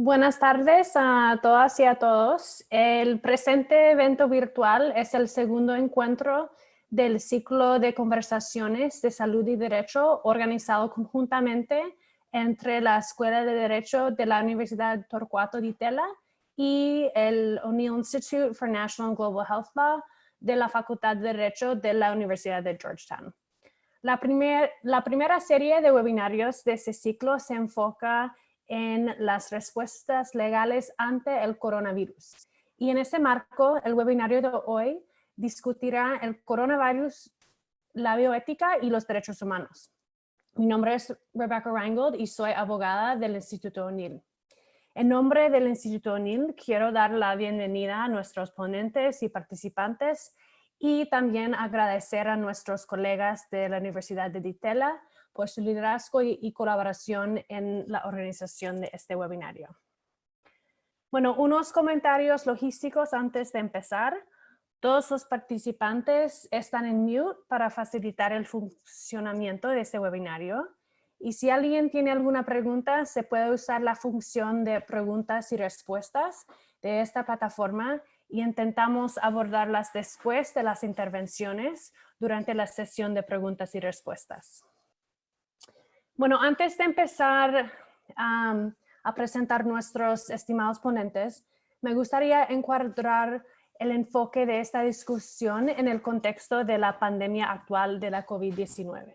Buenas tardes a todas y a todos. El presente evento virtual es el segundo encuentro del ciclo de conversaciones de salud y derecho organizado conjuntamente entre la Escuela de Derecho de la Universidad Torquato Di Tella y el O'Neill Institute for National and Global Health Law de la Facultad de Derecho de la Universidad de Georgetown. La primera serie de webinarios de este ciclo se enfoca en las respuestas legales ante el coronavirus. Y en ese marco, el webinario de hoy discutirá el coronavirus, la bioética y los derechos humanos. Mi nombre es Rebecca Reingold y soy abogada del Instituto O'Neill. En nombre del Instituto O'Neill, quiero dar la bienvenida a nuestros ponentes y participantes y también agradecer a nuestros colegas de la Universidad de Di Tella por su liderazgo y colaboración en la organización de este webinario. Bueno, unos comentarios logísticos antes de empezar. Todos los participantes están en mute para facilitar el funcionamiento de este webinario. Y si alguien tiene alguna pregunta, se puede usar la función de preguntas y respuestas de esta plataforma y intentamos abordarlas después de las intervenciones durante la sesión de preguntas y respuestas. Bueno, antes de empezar a presentar nuestros estimados ponentes, me gustaría encuadrar el enfoque de esta discusión en el contexto de la pandemia actual de la COVID-19.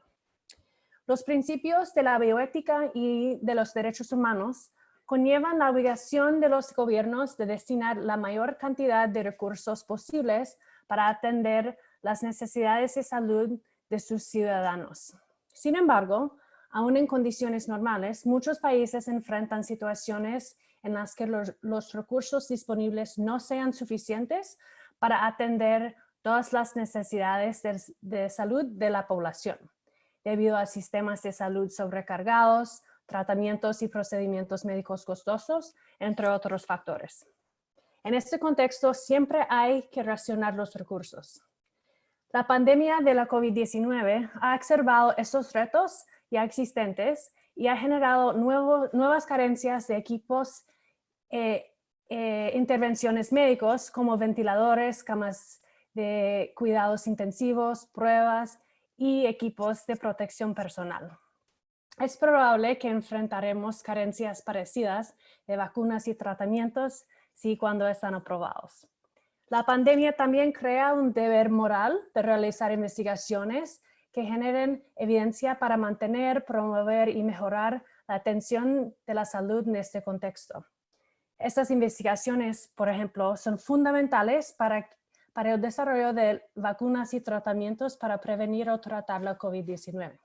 Los principios de la bioética y de los derechos humanos conllevan la obligación de los gobiernos de destinar la mayor cantidad de recursos posibles para atender las necesidades de salud de sus ciudadanos. Sin embargo, aún en condiciones normales, muchos países enfrentan situaciones en las que los recursos disponibles no sean suficientes para atender todas las necesidades de salud de la población, debido a sistemas de salud sobrecargados, tratamientos y procedimientos médicos costosos, entre otros factores. En este contexto, siempre hay que racionar los recursos. La pandemia de la COVID-19 ha exacerbado estos retos ya existentes y ha generado nuevas carencias de equipos intervenciones médicos como ventiladores, camas de cuidados intensivos, pruebas y equipos de protección personal. Es probable que enfrentaremos carencias parecidas de vacunas y tratamientos si cuando están aprobados. La pandemia también crea un deber moral de realizar investigaciones que generen evidencia para mantener, promover y mejorar la atención de la salud en este contexto. Estas investigaciones, por ejemplo, son fundamentales para el desarrollo de vacunas y tratamientos para prevenir o tratar la COVID-19.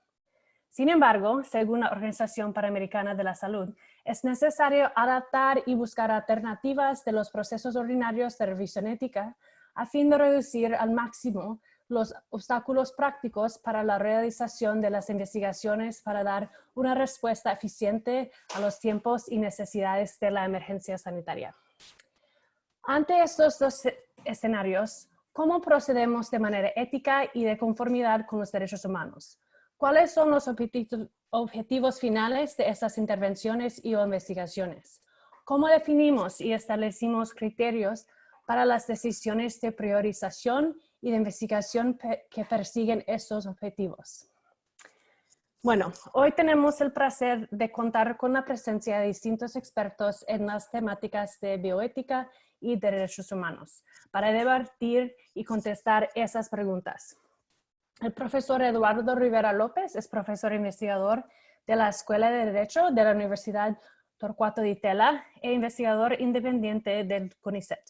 Sin embargo, según la Organización Panamericana de la Salud, es necesario adaptar y buscar alternativas de los procesos ordinarios de revisión ética a fin de reducir al máximo los obstáculos prácticos para la realización de las investigaciones para dar una respuesta eficiente a los tiempos y necesidades de la emergencia sanitaria. Ante estos dos escenarios, ¿cómo procedemos de manera ética y de conformidad con los derechos humanos? ¿Cuáles son los objetivos finales de estas intervenciones y investigaciones? ¿Cómo definimos y establecimos criterios para las decisiones de priorización y de investigación que persiguen estos objetivos? Bueno, hoy tenemos el placer de contar con la presencia de distintos expertos en las temáticas de bioética y derechos humanos para debatir y contestar esas preguntas. El profesor Eduardo Rivera López es profesor investigador de la Escuela de Derecho de la Universidad Torquato Di Tella e investigador independiente del CONICET.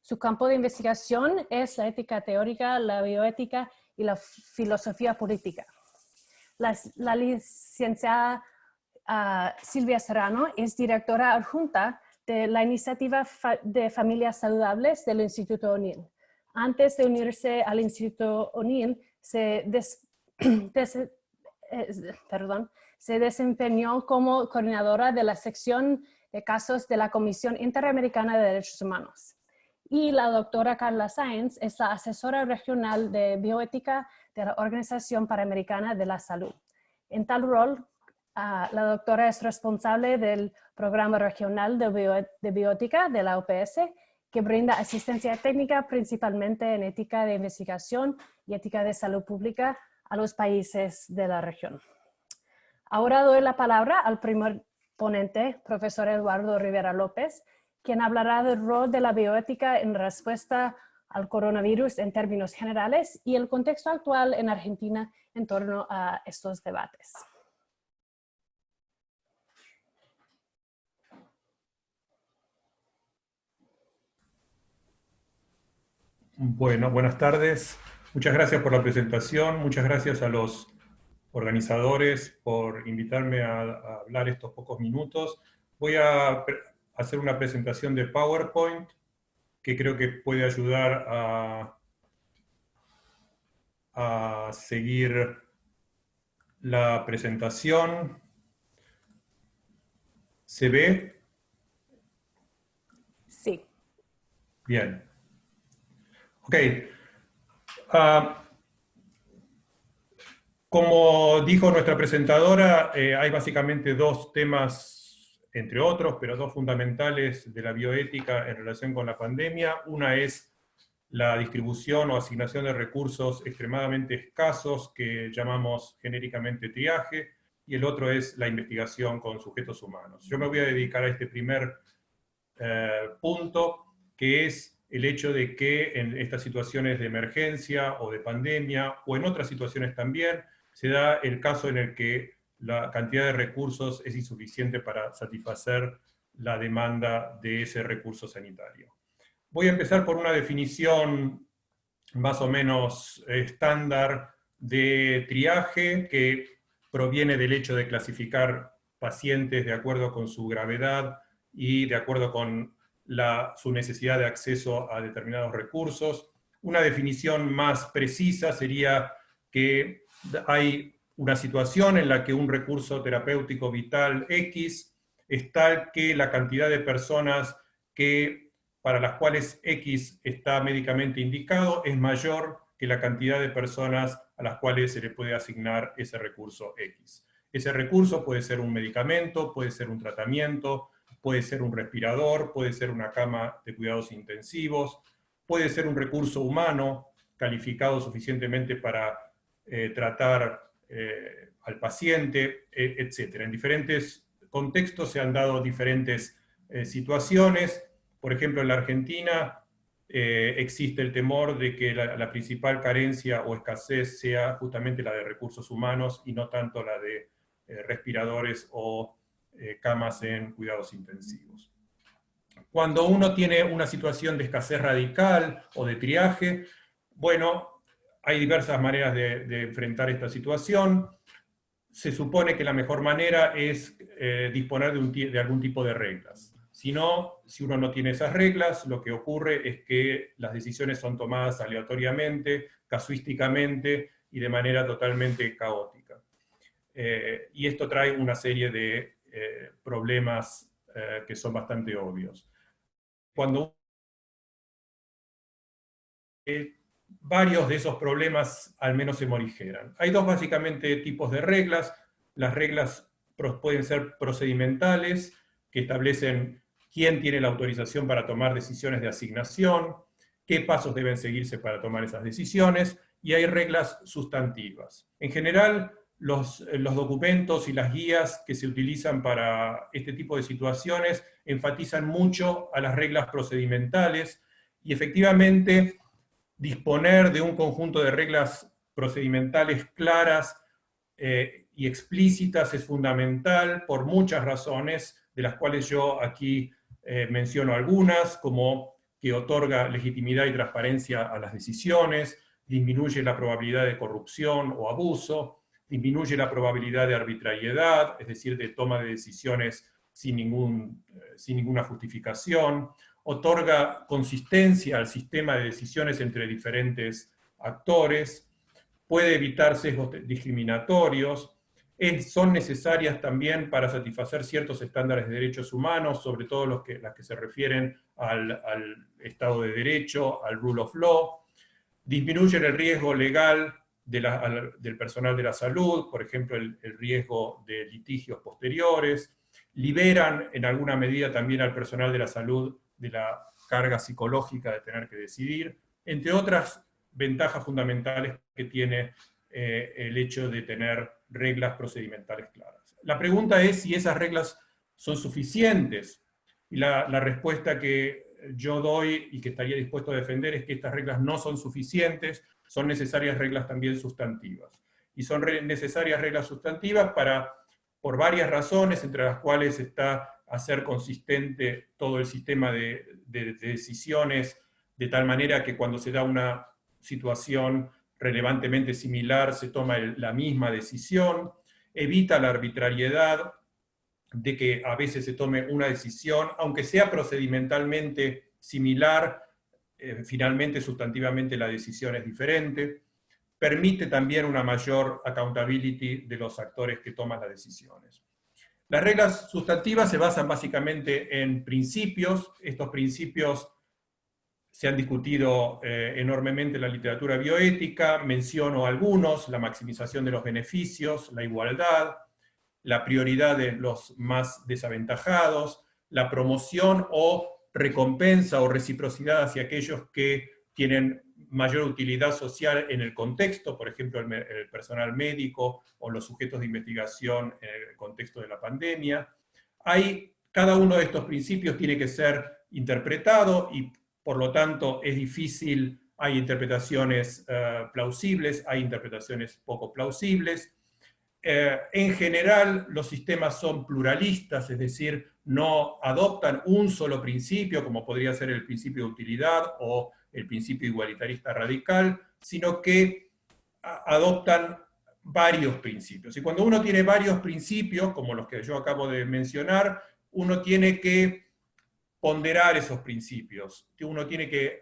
Su campo de investigación es la ética teórica, la bioética y la filosofía política. La licenciada Silvia Serrano es directora adjunta de la Iniciativa de Familias Saludables del Instituto O'Neill. Antes de unirse al Instituto O'Neill, se desempeñó como coordinadora de la sección de casos de la Comisión Interamericana de Derechos Humanos. Y la doctora Carla Sáenz es la asesora regional de bioética de la Organización Panamericana de la Salud. En tal rol, La doctora es responsable del Programa Regional de Biótica de la OPS, que brinda asistencia técnica principalmente en ética de investigación y ética de salud pública a los países de la región. Ahora doy la palabra al primer ponente, profesor Eduardo Rivera López, quien hablará del rol de la bioética en respuesta al coronavirus en términos generales y el contexto actual en Argentina en torno a estos debates. Bueno, buenas tardes. Muchas gracias por la presentación. Muchas gracias a los organizadores por invitarme a hablar estos pocos minutos. Voy a hacer una presentación de PowerPoint que creo que puede ayudar a seguir la presentación. ¿Se ve? Sí. Bien. Ok. Como dijo nuestra presentadora, hay básicamente dos temas, entre otros, pero dos fundamentales de la bioética en relación con la pandemia. Una es la distribución o asignación de recursos extremadamente escasos, que llamamos genéricamente triaje, y el otro es la investigación con sujetos humanos. Yo me voy a dedicar a este primer punto, que es el hecho de que en estas situaciones de emergencia o de pandemia, o en otras situaciones también, se da el caso en el que la cantidad de recursos es insuficiente para satisfacer la demanda de ese recurso sanitario. Voy a empezar por una definición más o menos estándar de triaje, que proviene del hecho de clasificar pacientes de acuerdo con su gravedad y de acuerdo con su necesidad de acceso a determinados recursos. Una definición más precisa sería que hay una situación en la que un recurso terapéutico vital X es tal que la cantidad de personas para las cuales X está médicamente indicado es mayor que la cantidad de personas a las cuales se le puede asignar ese recurso X. Ese recurso puede ser un medicamento, puede ser un tratamiento, puede ser un respirador, puede ser una cama de cuidados intensivos, puede ser un recurso humano calificado suficientemente para tratar al paciente, etc. En diferentes contextos se han dado diferentes situaciones. Por ejemplo, en la Argentina existe el temor de que la principal carencia o escasez sea justamente la de recursos humanos y no tanto la de respiradores o camas en cuidados intensivos. Cuando uno tiene una situación de escasez radical o de triaje, bueno, hay diversas maneras de enfrentar esta situación. Se supone que la mejor manera es disponer de algún tipo de reglas. Si uno no tiene esas reglas, lo que ocurre es que las decisiones son tomadas aleatoriamente, casuísticamente y de manera totalmente caótica. Y esto trae una serie de problemas que son bastante obvios. Varios de esos problemas al menos se morigeran. Hay dos básicamente tipos de reglas. Las reglas pueden ser procedimentales, que establecen quién tiene la autorización para tomar decisiones de asignación, qué pasos deben seguirse para tomar esas decisiones, y hay reglas sustantivas. En general, los documentos y las guías que se utilizan para este tipo de situaciones enfatizan mucho a las reglas procedimentales, y efectivamente disponer de un conjunto de reglas procedimentales claras y explícitas es fundamental por muchas razones, de las cuales yo aquí menciono algunas, como que otorga legitimidad y transparencia a las decisiones, disminuye la probabilidad de corrupción o abuso, disminuye la probabilidad de arbitrariedad, es decir, de toma de decisiones sin ninguna justificación, otorga consistencia al sistema de decisiones entre diferentes actores, puede evitar sesgos discriminatorios, son necesarias también para satisfacer ciertos estándares de derechos humanos, sobre todo las que se refieren al Estado de Derecho, al rule of law, disminuyen el riesgo legal del personal de la salud, por ejemplo, el riesgo de litigios posteriores, liberan en alguna medida también al personal de la salud de la carga psicológica de tener que decidir, entre otras ventajas fundamentales que tiene el hecho de tener reglas procedimentales claras. La pregunta es si esas reglas son suficientes, y la respuesta que yo doy y que estaría dispuesto a defender es que estas reglas no son suficientes, son necesarias reglas también sustantivas. Y son necesarias reglas sustantivas por varias razones, entre las cuales está hacer consistente todo el sistema de decisiones, de tal manera que cuando se da una situación relevantemente similar se toma la misma decisión, evita la arbitrariedad de que a veces se tome una decisión, aunque sea procedimentalmente similar, finalmente sustantivamente la decisión es diferente, permite también una mayor accountability de los actores que toman las decisiones. Las reglas sustantivas se basan básicamente en principios. Estos principios se han discutido enormemente en la literatura bioética. Menciono algunos: la maximización de los beneficios, la igualdad, la prioridad de los más desaventajados, la promoción o recompensa o reciprocidad hacia aquellos que tienen mayor utilidad social en el contexto, por ejemplo, el personal médico o los sujetos de investigación en el contexto de la pandemia. Cada uno de estos principios tiene que ser interpretado y, por lo tanto, es difícil. Hay interpretaciones plausibles, hay interpretaciones poco plausibles. En general, los sistemas son pluralistas, es decir, no adoptan un solo principio, como podría ser el principio de utilidad o el principio igualitarista radical, sino que adoptan varios principios. Y cuando uno tiene varios principios, como los que yo acabo de mencionar, uno tiene que ponderar esos principios, que uno tiene que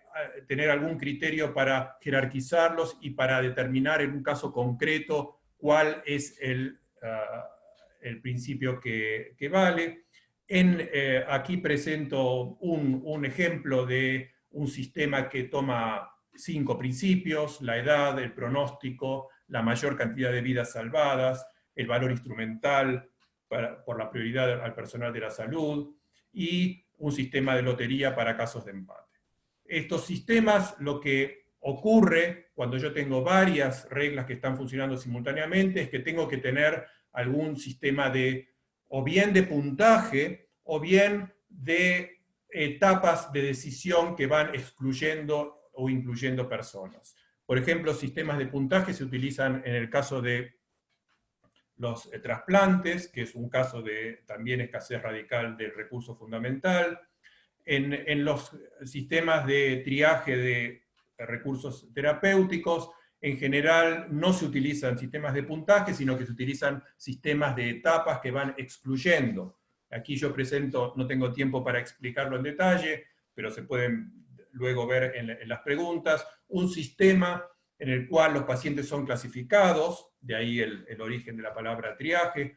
tener algún criterio para jerarquizarlos y para determinar en un caso concreto cuál es el principio que vale. Aquí presento un ejemplo de un sistema que toma 5 principios: la edad, el pronóstico, la mayor cantidad de vidas salvadas, el valor instrumental por la prioridad al personal de la salud, y un sistema de lotería para casos de empate. Estos sistemas, lo que ocurre cuando yo tengo varias reglas que están funcionando simultáneamente, es que tengo que tener algún sistema o bien de puntaje, o bien de etapas de decisión que van excluyendo o incluyendo personas. Por ejemplo, sistemas de puntaje se utilizan en el caso de los trasplantes, que es un caso de también escasez radical del recurso fundamental. En los sistemas de triaje de recursos terapéuticos, en general no se utilizan sistemas de puntaje, sino que se utilizan sistemas de etapas que van excluyendo. Aquí yo presento, no tengo tiempo para explicarlo en detalle, pero se pueden luego ver en las preguntas, un sistema en el cual los pacientes son clasificados, de ahí el origen de la palabra triaje,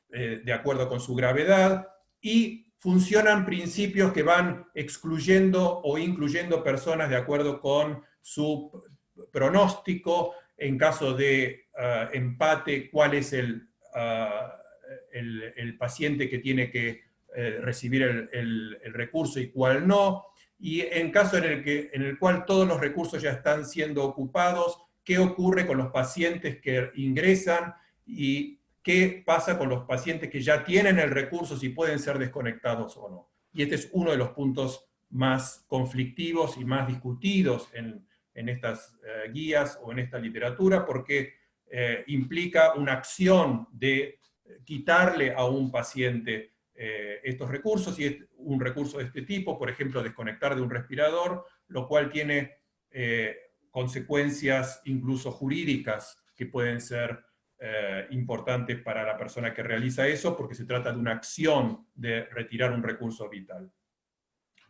de acuerdo con su gravedad, y funcionan principios que van excluyendo o incluyendo personas de acuerdo con su pronóstico. En caso de empate, cuál es el paciente que tiene que recibir el recurso y cuál no. Y en caso en el cual todos los recursos ya están siendo ocupados, ¿qué ocurre con los pacientes que ingresan y qué pasa con los pacientes que ya tienen el recurso, si pueden ser desconectados o no? Y este es uno de los puntos más conflictivos y más discutidos en estas guías o en esta literatura, porque implica una acción de quitarle a un paciente estos recursos, y un recurso de este tipo, por ejemplo, desconectar de un respirador, lo cual tiene consecuencias incluso jurídicas que pueden ser importantes para la persona que realiza eso, porque se trata de una acción de retirar un recurso vital.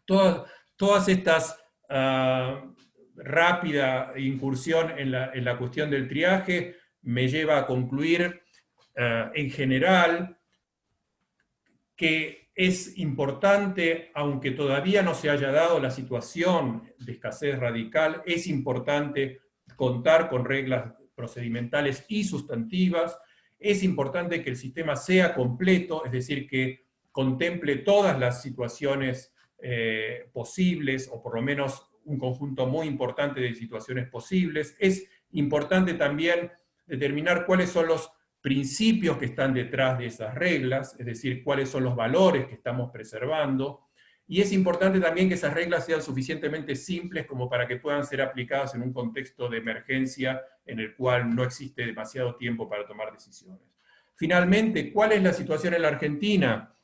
Todas estas rápida incursión en la cuestión del triaje me lleva a concluir en general que es importante, aunque todavía no se haya dado la situación de escasez radical, es importante contar con reglas procedimentales y sustantivas. Es importante que el sistema sea completo, es decir, que contemple todas las situaciones posibles, o por lo menos un conjunto muy importante de situaciones posibles. Es importante también determinar cuáles son los principios que están detrás de esas reglas, es decir, cuáles son los valores que estamos preservando. Y es importante también que esas reglas sean suficientemente simples como para que puedan ser aplicadas en un contexto de emergencia en el cual no existe demasiado tiempo para tomar decisiones. Finalmente, ¿cuál es la situación en la Argentina?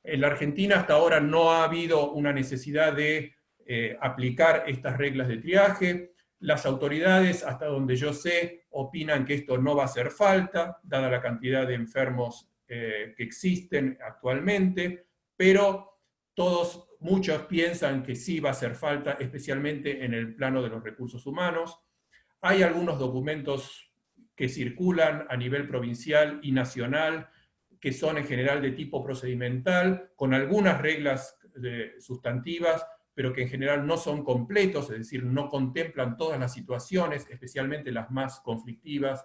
En la Argentina hasta ahora no ha habido una necesidad de aplicar estas reglas de triaje. Las autoridades, hasta donde yo sé, opinan que esto no va a hacer falta, dada la cantidad de enfermos que existen actualmente, pero muchos piensan que sí va a hacer falta, especialmente en el plano de los recursos humanos. Hay algunos documentos que circulan a nivel provincial y nacional, que son en general de tipo procedimental, con algunas reglas sustantivas, pero que en general no son completos, es decir, no contemplan todas las situaciones, especialmente las más conflictivas,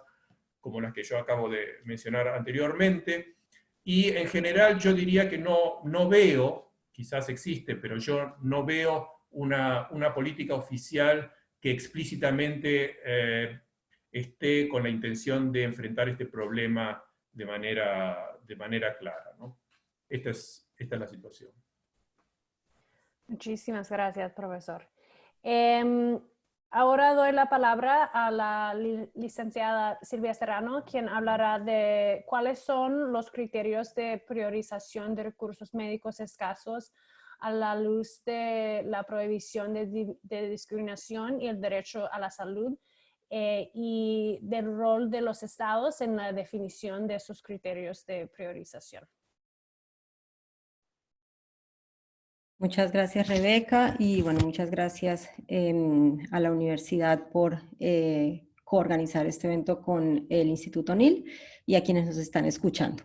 como las que yo acabo de mencionar anteriormente. Y en general yo diría que no veo, quizás existe, pero yo no veo una política oficial que explícitamente esté con la intención de enfrentar este problema de manera clara, ¿no? Esta es la situación. Muchísimas gracias, profesor. Ahora doy la palabra a la licenciada Silvia Serrano, quien hablará de cuáles son los criterios de priorización de recursos médicos escasos a la luz de la prohibición de discriminación y el derecho a la salud, y del rol de los estados en la definición de sus criterios de priorización. Muchas gracias, Rebeca, y bueno, muchas gracias a la universidad por coorganizar este evento con el Instituto NIL y a quienes nos están escuchando.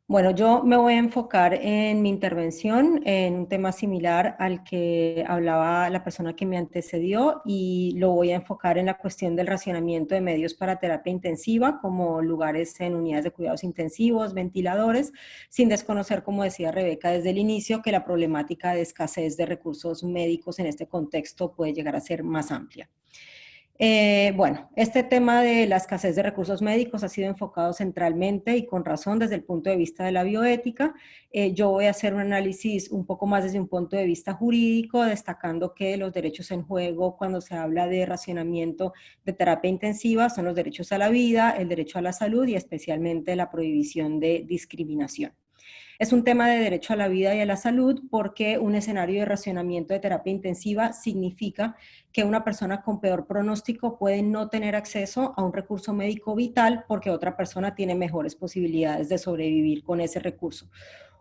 Bueno, yo me voy a enfocar en mi intervención en un tema similar al que hablaba la persona que me antecedió, y lo voy a enfocar en la cuestión del racionamiento de medios para terapia intensiva, como lugares en unidades de cuidados intensivos, ventiladores, sin desconocer, como decía Rebeca desde el inicio, que la problemática de escasez de recursos médicos en este contexto puede llegar a ser más amplia. Bueno, este tema de la escasez de recursos médicos ha sido enfocado centralmente y con razón desde el punto de vista de la bioética. Yo voy a hacer un análisis un poco más desde un punto de vista jurídico, destacando que los derechos en juego cuando se habla de racionamiento de terapia intensiva son los derechos a la vida, el derecho a la salud y especialmente la prohibición de discriminación. Es un tema de derecho a la vida y a la salud porque un escenario de racionamiento de terapia intensiva significa que una persona con peor pronóstico puede no tener acceso a un recurso médico vital porque otra persona tiene mejores posibilidades de sobrevivir con ese recurso.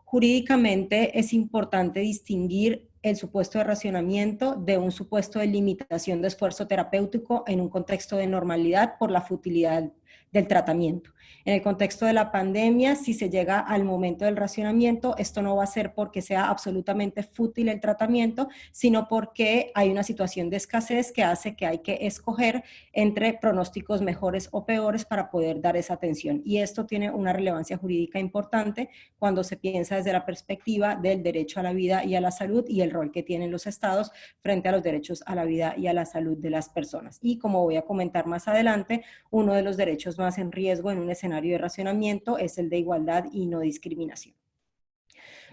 Jurídicamente es importante distinguir el supuesto de racionamiento de un supuesto de limitación de esfuerzo terapéutico en un contexto de normalidad por la futilidad del tratamiento. En el contexto de la pandemia, si se llega al momento del racionamiento, esto no va a ser porque sea absolutamente fútil el tratamiento, sino porque hay una situación de escasez que hace que hay que escoger entre pronósticos mejores o peores para poder dar esa atención. Y esto tiene una relevancia jurídica importante cuando se piensa desde la perspectiva del derecho a la vida y a la salud y el rol que tienen los estados frente a los derechos a la vida y a la salud de las personas. Y como voy a comentar más adelante, uno de los derechos más en riesgo en un escenario de racionamiento es el de igualdad y no discriminación.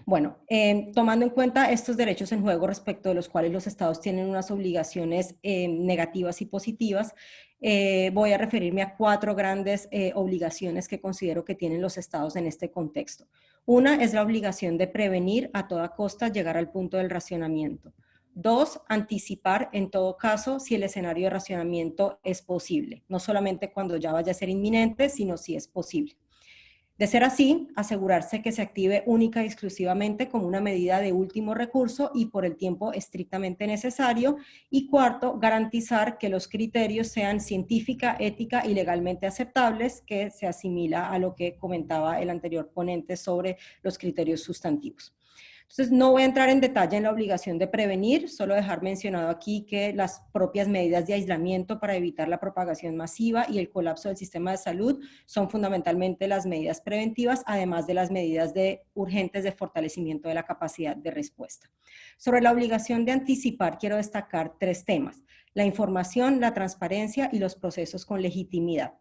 Bueno, tomando en cuenta estos derechos en juego respecto de los cuales los estados tienen unas obligaciones negativas y positivas, voy a referirme a 4 grandes obligaciones que considero que tienen los estados en este contexto. Una es la obligación de prevenir a toda costa llegar al punto del racionamiento. 2, anticipar en todo caso si el escenario de racionamiento es posible, no solamente cuando ya vaya a ser inminente, sino si es posible. De ser así, asegurarse que se active única y exclusivamente como una medida de último recurso y por el tiempo estrictamente necesario. Y 4, garantizar que los criterios sean científica, ética y legalmente aceptables, que se asimila a lo que comentaba el anterior ponente sobre los criterios sustantivos. Entonces, no voy a entrar en detalle en la obligación de prevenir, solo dejar mencionado aquí que las propias medidas de aislamiento para evitar la propagación masiva y el colapso del sistema de salud son fundamentalmente las medidas preventivas, además de las medidas urgentes de fortalecimiento de la capacidad de respuesta. Sobre la obligación de anticipar, quiero destacar 3 temas: la información, la transparencia y los procesos con legitimidad.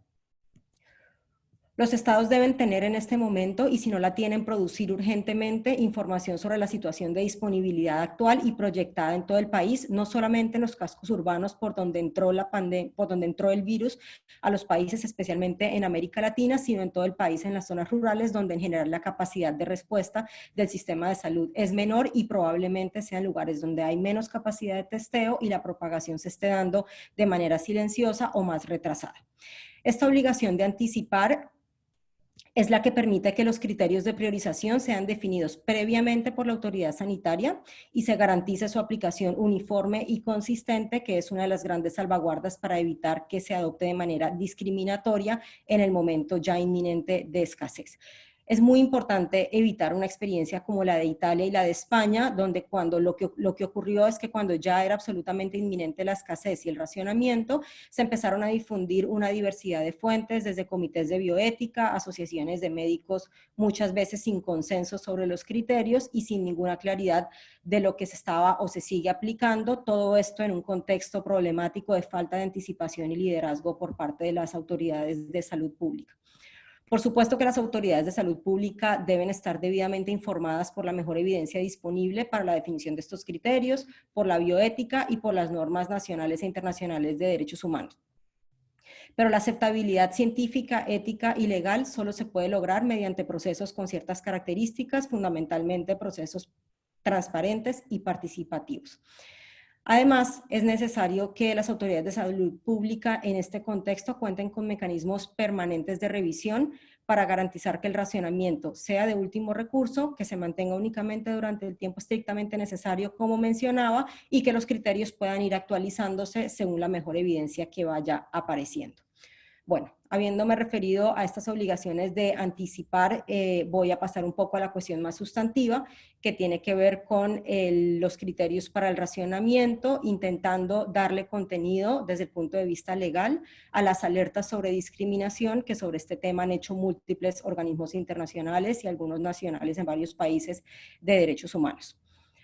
Los estados deben tener en este momento, y si no la tienen, producir urgentemente información sobre la situación de disponibilidad actual y proyectada en todo el país, no solamente en los cascos urbanos por donde entró el virus a los países, especialmente en América Latina, sino en todo el país, en las zonas rurales, donde en general la capacidad de respuesta del sistema de salud es menor y probablemente sean lugares donde hay menos capacidad de testeo y la propagación se esté dando de manera silenciosa o más retrasada. Esta obligación de anticipar es la que permite que los criterios de priorización sean definidos previamente por la autoridad sanitaria y se garantice su aplicación uniforme y consistente, que es una de las grandes salvaguardas para evitar que se adopte de manera discriminatoria en el momento ya inminente de escasez. Es muy importante evitar una experiencia como la de Italia y la de España, donde lo que ocurrió es que cuando ya era absolutamente inminente la escasez y el racionamiento, se empezaron a difundir una diversidad de fuentes, desde comités de bioética, asociaciones de médicos, muchas veces sin consenso sobre los criterios y sin ninguna claridad de lo que se estaba o se sigue aplicando, todo esto en un contexto problemático de falta de anticipación y liderazgo por parte de las autoridades de salud pública. Por supuesto que las autoridades de salud pública deben estar debidamente informadas por la mejor evidencia disponible para la definición de estos criterios, por la bioética y por las normas nacionales e internacionales de derechos humanos. Pero la aceptabilidad científica, ética y legal solo se puede lograr mediante procesos con ciertas características, fundamentalmente procesos transparentes y participativos. Además, es necesario que las autoridades de salud pública en este contexto cuenten con mecanismos permanentes de revisión para garantizar que el racionamiento sea de último recurso, que se mantenga únicamente durante el tiempo estrictamente necesario, como mencionaba, y que los criterios puedan ir actualizándose según la mejor evidencia que vaya apareciendo. Bueno, habiéndome referido a estas obligaciones de anticipar, voy a pasar un poco a la cuestión más sustantiva, que tiene que ver con los criterios para el racionamiento, intentando darle contenido desde el punto de vista legal a las alertas sobre discriminación que sobre este tema han hecho múltiples organismos internacionales y algunos nacionales en varios países de derechos humanos.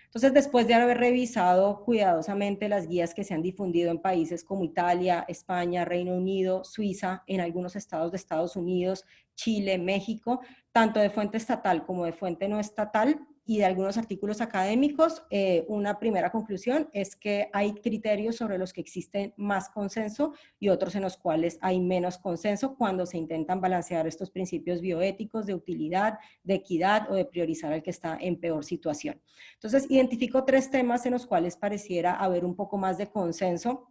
Entonces, después de haber revisado cuidadosamente las guías que se han difundido en países como Italia, España, Reino Unido, Suiza, en algunos estados de Estados Unidos, Chile, México, tanto de fuente estatal como de fuente no estatal, y de algunos artículos académicos, una primera conclusión es que hay criterios sobre los que existe más consenso y otros en los cuales hay menos consenso cuando se intentan balancear estos principios bioéticos de utilidad, de equidad o de priorizar al que está en peor situación. Entonces, identifico 3 temas en los cuales pareciera haber un poco más de consenso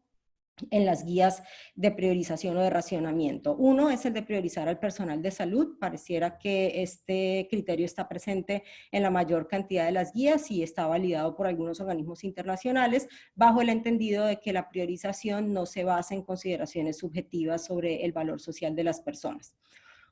en las guías de priorización o de racionamiento. Uno es el de priorizar al personal de salud. Pareciera que este criterio está presente en la mayor cantidad de las guías y está validado por algunos organismos internacionales, bajo el entendido de que la priorización no se basa en consideraciones subjetivas sobre el valor social de las personas.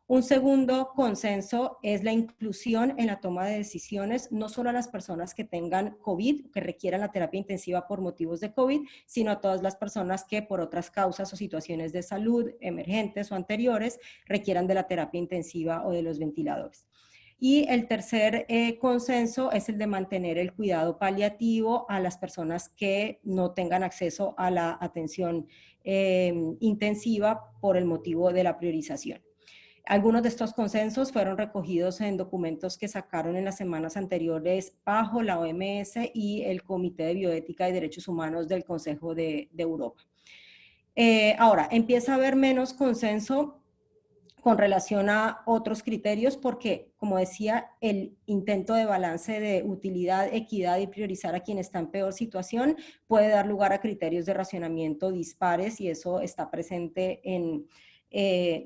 Un segundo consenso es la inclusión en la toma de decisiones, no solo a las personas que tengan COVID, que requieran la terapia intensiva por motivos de COVID, sino a todas las personas que por otras causas o situaciones de salud emergentes o anteriores requieran de la terapia intensiva o de los ventiladores. Y el tercer consenso es el de mantener el cuidado paliativo a las personas que no tengan acceso a la atención intensiva por el motivo de la priorización. Algunos de estos consensos fueron recogidos en documentos que sacaron en las semanas anteriores bajo la OMS y el Comité de Bioética y Derechos Humanos del Consejo de Europa. Ahora, empieza a haber menos consenso con relación a otros criterios porque, como decía, el intento de balance de utilidad, equidad y priorizar a quien está en peor situación puede dar lugar a criterios de racionamiento dispares y eso está presente en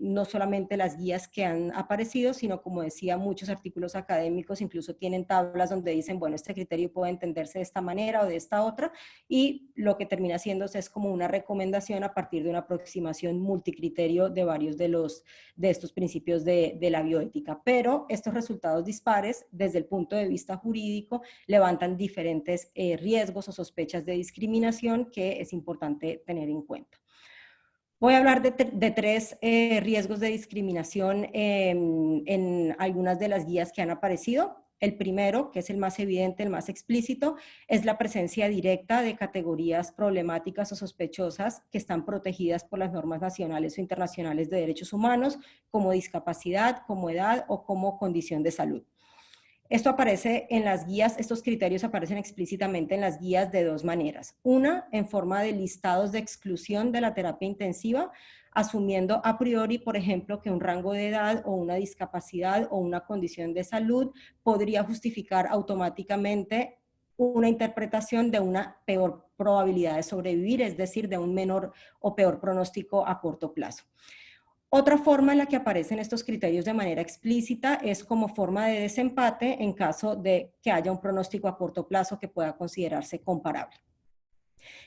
no solamente las guías que han aparecido, sino como decía, muchos artículos académicos incluso tienen tablas donde dicen, bueno, este criterio puede entenderse de esta manera o de esta otra, y lo que termina haciéndose es como una recomendación a partir de una aproximación multicriterio de varios de estos principios de la bioética. Pero estos resultados dispares, desde el punto de vista jurídico, levantan diferentes riesgos o sospechas de discriminación que es importante tener en cuenta. Voy a hablar de tres riesgos de discriminación en algunas de las guías que han aparecido. El primero, que es el más evidente, el más explícito, es la presencia directa de categorías problemáticas o sospechosas que están protegidas por las normas nacionales o internacionales de derechos humanos, como discapacidad, como edad o como condición de salud. Esto aparece en las guías, estos criterios aparecen explícitamente en las guías de dos maneras. Una, en forma de listados de exclusión de la terapia intensiva, asumiendo a priori, por ejemplo, que un rango de edad o una discapacidad o una condición de salud podría justificar automáticamente una interpretación de una peor probabilidad de sobrevivir, es decir, de un menor o peor pronóstico a corto plazo. Otra forma en la que aparecen estos criterios de manera explícita es como forma de desempate en caso de que haya un pronóstico a corto plazo que pueda considerarse comparable.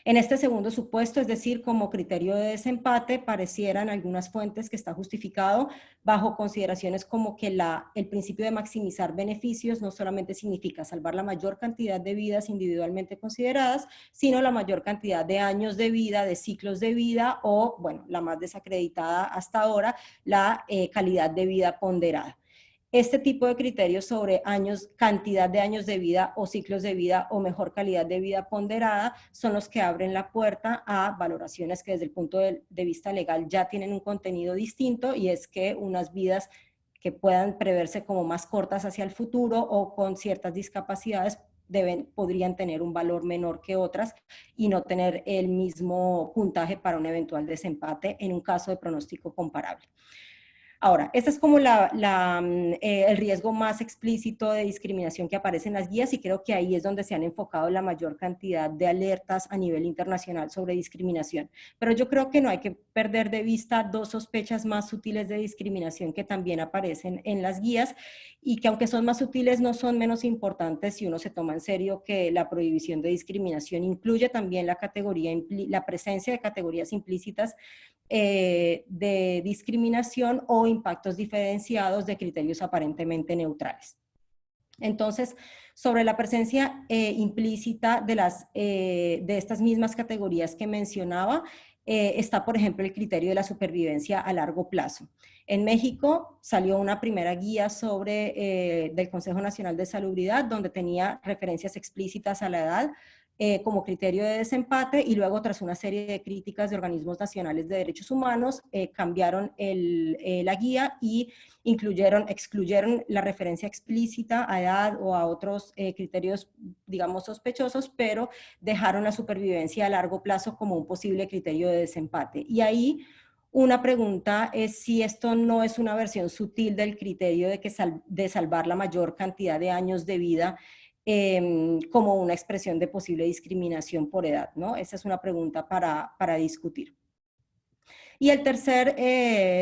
En este segundo supuesto, es decir, como criterio de desempate, parecieran algunas fuentes que está justificado bajo consideraciones como que el principio de maximizar beneficios no solamente significa salvar la mayor cantidad de vidas individualmente consideradas, sino la mayor cantidad de años de vida, de ciclos de vida o, bueno, la más desacreditada hasta ahora, la calidad de vida ponderada. Este tipo de criterios sobre años, cantidad de años de vida o ciclos de vida o mejor calidad de vida ponderada son los que abren la puerta a valoraciones que desde el punto de vista legal ya tienen un contenido distinto, y es que unas vidas que puedan preverse como más cortas hacia el futuro o con ciertas discapacidades podrían tener un valor menor que otras y no tener el mismo puntaje para un eventual desempate en un caso de pronóstico comparable. Ahora, este es como el riesgo más explícito de discriminación que aparece en las guías, y creo que ahí es donde se han enfocado la mayor cantidad de alertas a nivel internacional sobre discriminación. Pero yo creo que no hay que perder de vista dos sospechas más sutiles de discriminación que también aparecen en las guías y que, aunque son más sutiles, no son menos importantes si uno se toma en serio que la prohibición de discriminación incluye también la presencia de categorías implícitas de discriminación o impactos diferenciados de criterios aparentemente neutrales. Entonces, sobre la presencia implícita de estas mismas categorías que mencionaba, está, por ejemplo, el criterio de la supervivencia a largo plazo. En México salió una primera guía del Consejo Nacional de Salubridad, donde tenía referencias explícitas a la edad como criterio de desempate, y luego, tras una serie de críticas de organismos nacionales de derechos humanos, cambiaron la guía y excluyeron la referencia explícita a edad o a otros criterios, digamos, sospechosos, pero dejaron la supervivencia a largo plazo como un posible criterio de desempate. Y ahí una pregunta es si esto no es una versión sutil del criterio de salvar la mayor cantidad de años de vida como una expresión de posible discriminación por edad, ¿no? Esa es una pregunta para discutir. Y el tercer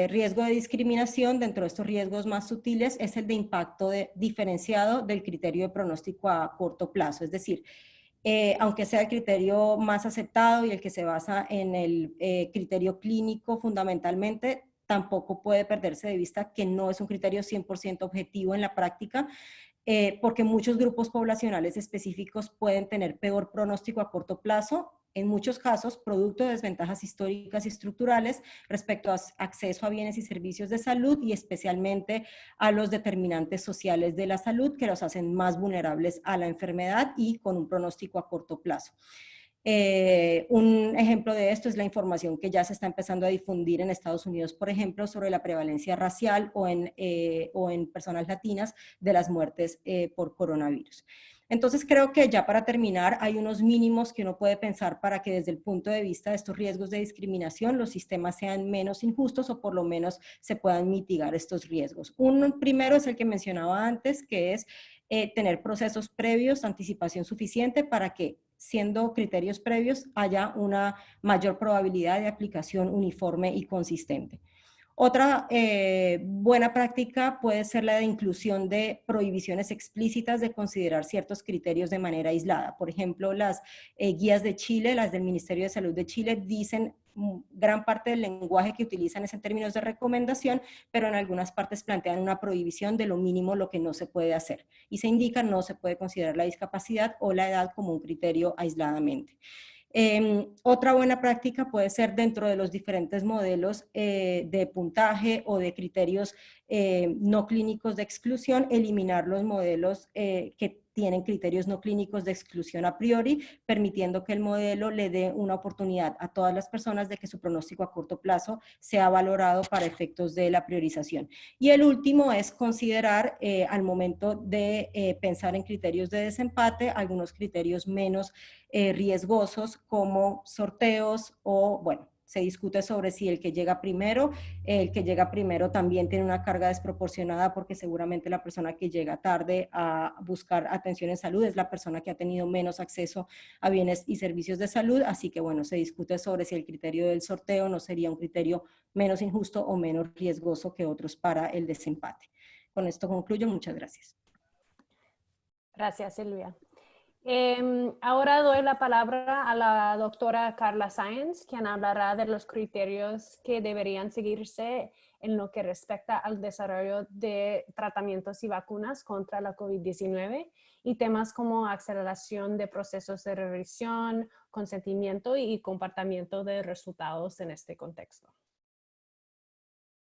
riesgo de discriminación dentro de estos riesgos más sutiles es el de impacto diferenciado del criterio de pronóstico a corto plazo. Es decir, aunque sea el criterio más aceptado y el que se basa en el criterio clínico fundamentalmente, tampoco puede perderse de vista que no es un criterio 100% objetivo en la práctica, porque muchos grupos poblacionales específicos pueden tener peor pronóstico a corto plazo, en muchos casos producto de desventajas históricas y estructurales respecto a acceso a bienes y servicios de salud, y especialmente a los determinantes sociales de la salud que los hacen más vulnerables a la enfermedad y con un pronóstico a corto plazo. Un ejemplo de esto es la información que ya se está empezando a difundir en Estados Unidos, por ejemplo, sobre la prevalencia racial o en personas latinas de las muertes por coronavirus. Entonces, creo que ya para terminar, hay unos mínimos que uno puede pensar para que desde el punto de vista de estos riesgos de discriminación los sistemas sean menos injustos o por lo menos se puedan mitigar estos riesgos. Un primero es el que mencionaba antes, que es tener procesos previos, anticipación suficiente para que, siendo criterios previos, haya una mayor probabilidad de aplicación uniforme y consistente. Otra buena práctica puede ser la de inclusión de prohibiciones explícitas de considerar ciertos criterios de manera aislada. Por ejemplo, las guías de Chile, las del Ministerio de Salud de Chile, dicen gran parte del lenguaje que utilizan es en términos de recomendación, pero en algunas partes plantean una prohibición de lo mínimo, lo que no se puede hacer. Y se indica no se puede considerar la discapacidad o la edad como un criterio aisladamente. Otra buena práctica puede ser dentro de los diferentes modelos de puntaje o de criterios no clínicos de exclusión, eliminar los modelos que tienen criterios no clínicos de exclusión a priori, permitiendo que el modelo le dé una oportunidad a todas las personas de que su pronóstico a corto plazo sea valorado para efectos de la priorización. Y el último es considerar al momento de pensar en criterios de desempate, algunos criterios menos riesgosos como sorteos o, bueno, se discute sobre si el que llega primero también tiene una carga desproporcionada porque seguramente la persona que llega tarde a buscar atención en salud es la persona que ha tenido menos acceso a bienes y servicios de salud, así que bueno, se discute sobre si el criterio del sorteo no sería un criterio menos injusto o menos riesgoso que otros para el desempate. Con esto concluyo, muchas gracias. Gracias, Silvia. Ahora doy la palabra a la doctora Carla Sáenz, quien hablará de los criterios que deberían seguirse en lo que respecta al desarrollo de tratamientos y vacunas contra la COVID-19 y temas como aceleración de procesos de revisión, consentimiento y compartimiento de resultados en este contexto.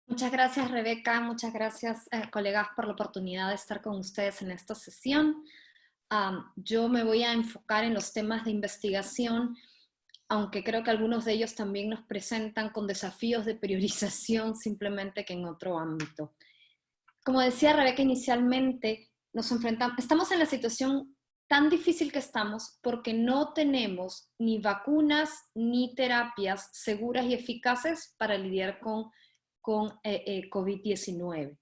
Muchas gracias, Rebeca. Muchas gracias, colegas, por la oportunidad de estar con ustedes en esta sesión. Yo me voy a enfocar en los temas de investigación, aunque creo que algunos de ellos también nos presentan con desafíos de priorización, simplemente que en otro ámbito. Como decía Rebeca inicialmente, estamos en la situación tan difícil que estamos porque no tenemos ni vacunas ni terapias seguras y eficaces para lidiar con COVID-19.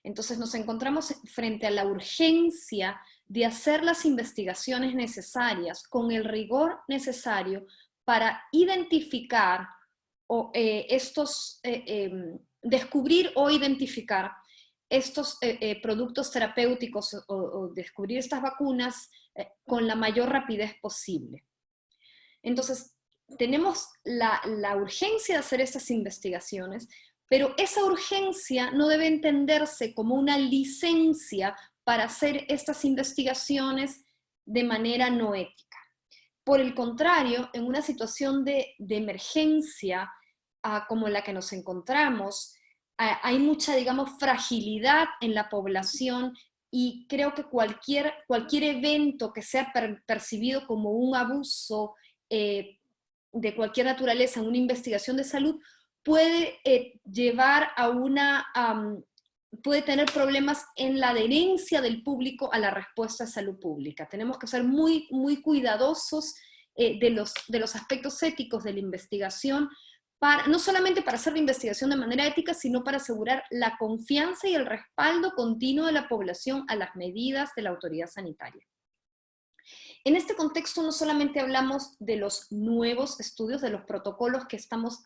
Entonces nos encontramos frente a la urgencia de hacer las investigaciones necesarias con el rigor necesario para identificar descubrir o identificar estos productos terapéuticos o descubrir estas vacunas con la mayor rapidez posible. Entonces, tenemos la urgencia de hacer estas investigaciones, pero esa urgencia no debe entenderse como una licencia para hacer estas investigaciones de manera no ética. Por el contrario, en una situación de emergencia como la que nos encontramos, hay mucha, digamos, fragilidad en la población y creo que cualquier evento que sea percibido como un abuso de cualquier naturaleza en una investigación de salud puede llevar a puede tener problemas en la adherencia del público a la respuesta de salud pública. Tenemos que ser muy, muy cuidadosos de los aspectos éticos de la investigación, no solamente para hacer la investigación de manera ética, sino para asegurar la confianza y el respaldo continuo de la población a las medidas de la autoridad sanitaria. En este contexto no solamente hablamos de los nuevos estudios, de los protocolos que estamos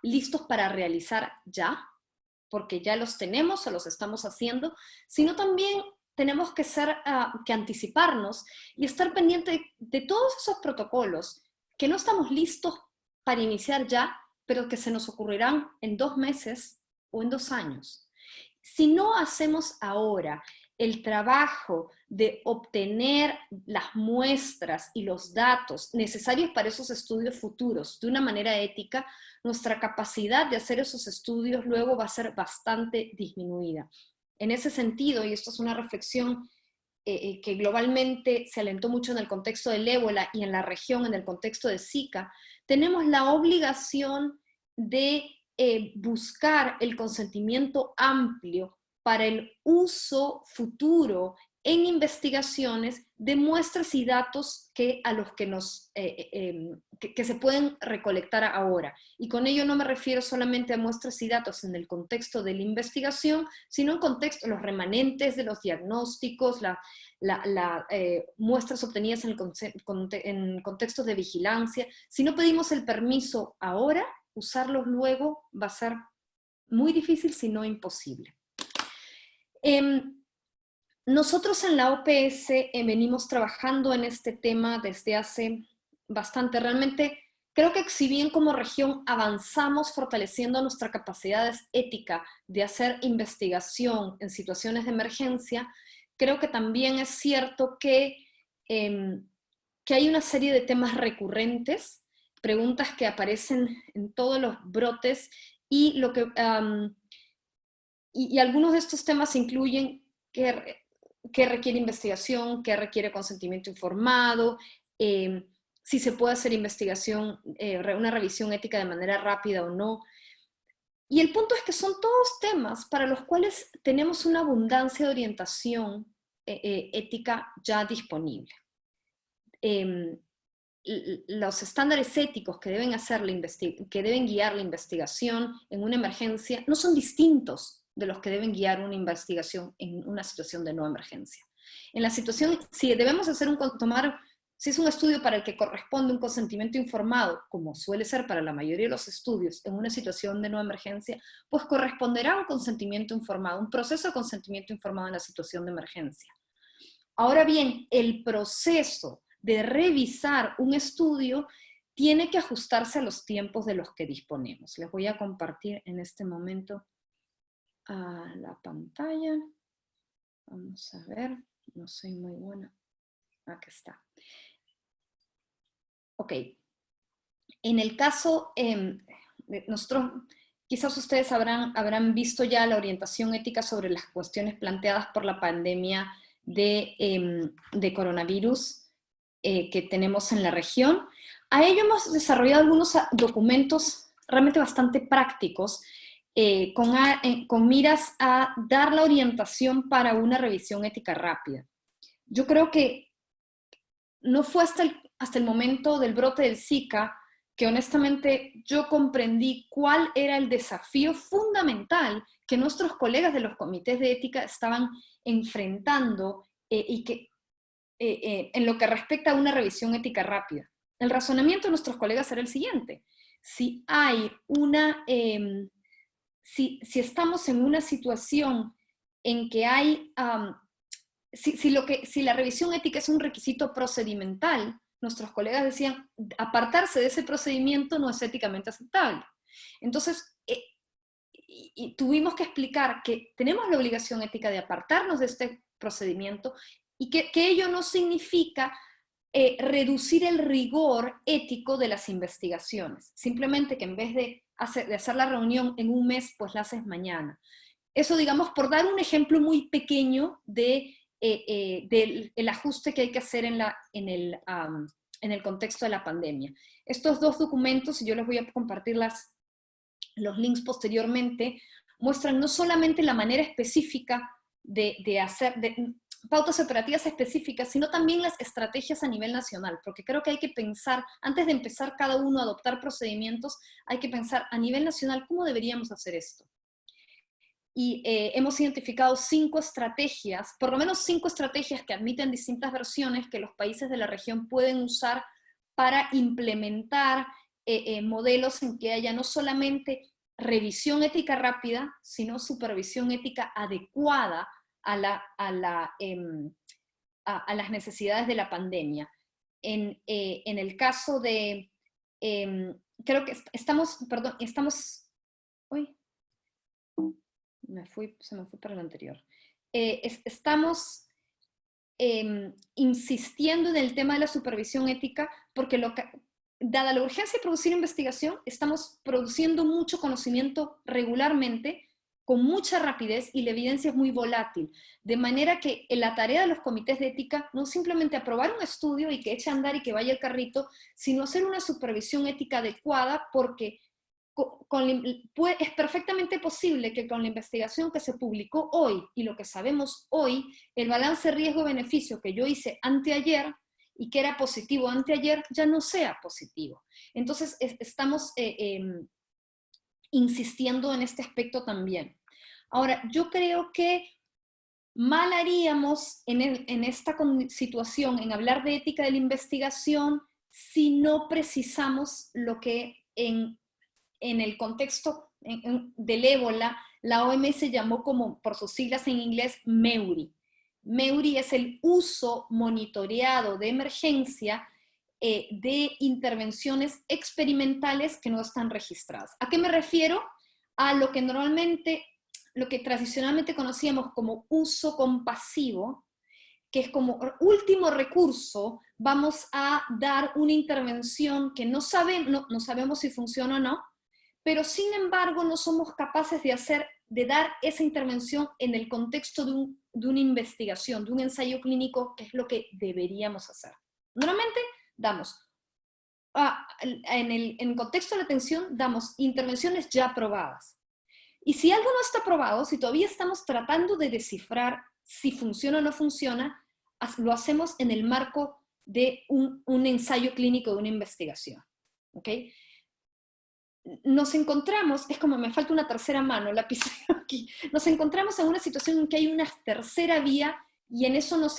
listos para realizar ya, porque ya los tenemos o los estamos haciendo, sino también tenemos que anticiparnos y estar pendientes de todos esos protocolos que no estamos listos para iniciar ya, pero que se nos ocurrirán en 2 meses o en 2 años. Si no hacemos ahora el trabajo de obtener las muestras y los datos necesarios para esos estudios futuros de una manera ética, nuestra capacidad de hacer esos estudios luego va a ser bastante disminuida. En ese sentido, y esto es una reflexión que globalmente se alentó mucho en el contexto del ébola y en la región, en el contexto de Zika, tenemos la obligación de buscar el consentimiento amplio para el uso futuro en investigaciones de muestras y datos que se pueden recolectar ahora. Y con ello no me refiero solamente a muestras y datos en el contexto de la investigación, sino en contexto de los remanentes de los diagnósticos, muestras obtenidas en contextos de vigilancia. Si no pedimos el permiso ahora, usarlos luego va a ser muy difícil, si no imposible. Nosotros en la OPS venimos trabajando en este tema desde hace bastante. Realmente creo que si bien como región avanzamos fortaleciendo nuestra capacidad ética de hacer investigación en situaciones de emergencia, creo que también es cierto que hay una serie de temas recurrentes, preguntas que aparecen en todos los brotes, y algunos de estos temas incluyen qué requiere investigación, qué requiere consentimiento informado, si se puede hacer investigación, una revisión ética de manera rápida o no. Y el punto es que son todos temas para los cuales tenemos una abundancia de orientación ética ya disponible. Los estándares éticos que deben guiar la investigación en una emergencia no son distintos de los que deben guiar una investigación en una situación de no emergencia. En la situación, si debemos hacer si es un estudio para el que corresponde un consentimiento informado, como suele ser para la mayoría de los estudios en una situación de no emergencia, pues corresponderá un consentimiento informado, un proceso de consentimiento informado en la situación de emergencia. Ahora bien, el proceso de revisar un estudio tiene que ajustarse a los tiempos de los que disponemos. Les voy a compartir en este momento la pantalla. Vamos a ver, no soy muy buena. Aquí está. Ok. En el caso, nosotros, quizás ustedes habrán visto ya la orientación ética sobre las cuestiones planteadas por la pandemia de coronavirus que tenemos en la región. A ello hemos desarrollado algunos documentos realmente bastante prácticos con miras a dar la orientación para una revisión ética rápida. Yo creo que no fue hasta el momento del brote del Zika que honestamente yo comprendí cuál era el desafío fundamental que nuestros colegas de los comités de ética estaban enfrentando y que en lo que respecta a una revisión ética rápida. El razonamiento de nuestros colegas era el siguiente: si estamos en una situación en que hay, si la revisión ética es un requisito procedimental, nuestros colegas decían, apartarse de ese procedimiento no es éticamente aceptable. Entonces, y tuvimos que explicar que tenemos la obligación ética de apartarnos de este procedimiento, y que ello no significa reducir el rigor ético de las investigaciones. Simplemente que en vez de hacer la reunión en un mes, pues la haces mañana. Eso, digamos, por dar un ejemplo muy pequeño del ajuste que hay que hacer en el contexto de la pandemia. Estos dos documentos, y yo les voy a compartir los links posteriormente, muestran no solamente la manera específica de hacer pautas operativas específicas, sino también las estrategias a nivel nacional, porque creo que hay que pensar, antes de empezar cada uno a adoptar procedimientos, hay que pensar a nivel nacional cómo deberíamos hacer esto. Y hemos identificado 5 estrategias, por lo menos 5 estrategias que admiten distintas versiones que los países de la región pueden usar para implementar modelos en que haya no solamente revisión ética rápida, sino supervisión ética adecuada a las necesidades de la pandemia. En el caso de, creo que se me fue para el anterior. Estamos insistiendo en el tema de la supervisión ética porque dada la urgencia de producir investigación, estamos produciendo mucho conocimiento regularmente, con mucha rapidez, y la evidencia es muy volátil. De manera que la tarea de los comités de ética no es simplemente aprobar un estudio y que eche a andar y que vaya el carrito, sino hacer una supervisión ética adecuada, porque es perfectamente posible que con la investigación que se publicó hoy y lo que sabemos hoy, el balance riesgo-beneficio que yo hice anteayer y que era positivo anteayer, ya no sea positivo. Entonces estamos insistiendo en este aspecto también. Ahora, yo creo que mal haríamos en esta situación, en hablar de ética de la investigación, si no precisamos lo que en el contexto del ébola, la OMS llamó como, por sus siglas en inglés, MEURI. MEURI es el uso monitoreado de emergencia de intervenciones experimentales que no están registradas. ¿A qué me refiero? A lo que tradicionalmente conocíamos como uso compasivo, que es como último recurso, vamos a dar una intervención que no sabemos si funciona o no, pero sin embargo no somos capaces de dar esa intervención en el contexto de una investigación, de un ensayo clínico, que es lo que deberíamos hacer. Normalmente damos, en el contexto de la atención, damos intervenciones ya probadas. Y si algo no está probado, si todavía estamos tratando de descifrar si funciona o no funciona, lo hacemos en el marco de un ensayo clínico, de una investigación. ¿Ok? Nos encontramos, es como me falta una tercera mano, lápiz aquí, nos encontramos en una situación en que hay una tercera vía y a eso nos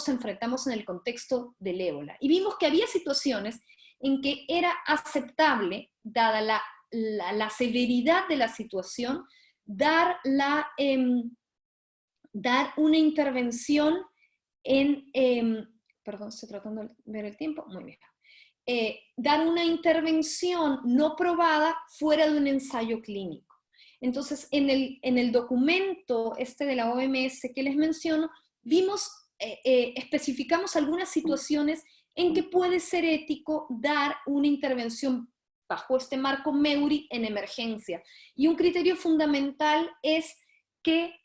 enfrentamos en el contexto del ébola. Y vimos que había situaciones en que era aceptable, dada la severidad de la situación, dar una intervención perdón, estoy tratando de ver el tiempo, muy bien. Dar una intervención no probada fuera de un ensayo clínico. Entonces, en el documento de la OMS que les menciono, especificamos algunas situaciones en que puede ser ético dar una intervención bajo este marco MEURI en emergencia. Y un criterio fundamental es que,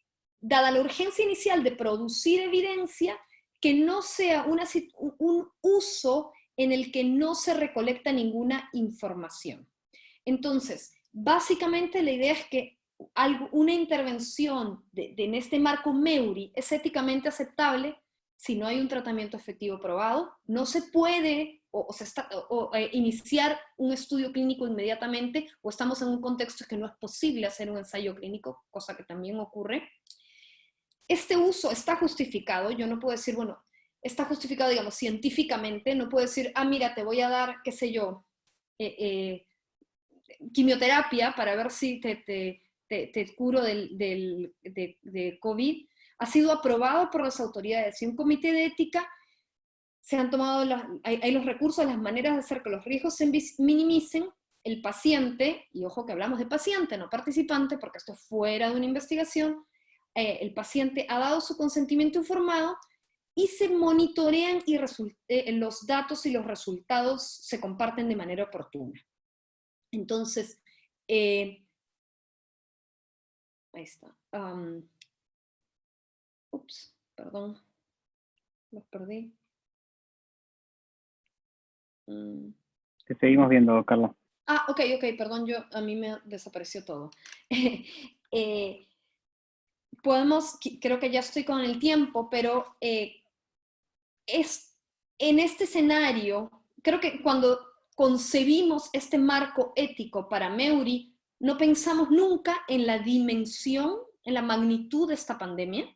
dada la urgencia inicial de producir evidencia, que no sea un uso en el que no se recolecta ninguna información. Entonces, básicamente la idea es que una intervención en este marco MEURI es éticamente aceptable si no hay un tratamiento efectivo probado. No se puede iniciar un estudio clínico inmediatamente, o estamos en un contexto en que no es posible hacer un ensayo clínico, cosa que también ocurre. Este uso está justificado, yo no puedo decir, bueno, está justificado, digamos, científicamente, no puedo decir, mira, te voy a dar, qué sé yo, quimioterapia para ver si te curo de COVID. Ha sido aprobado por las autoridades y un comité de ética. Se han tomado hay los recursos, las maneras de hacer que los riesgos se minimicen. El paciente, y ojo que hablamos de paciente, no participante, porque esto es fuera de una investigación, el paciente ha dado su consentimiento informado y se monitorean y los datos y los resultados se comparten de manera oportuna. Entonces, ahí está. Ups, perdón, los perdí. Te seguimos viendo, Carla. Ok, perdón, a mí me desapareció todo. Creo que ya estoy con el tiempo, pero en este escenario, creo que cuando concebimos este marco ético para MEURI, no pensamos nunca en la dimensión, en la magnitud de esta pandemia.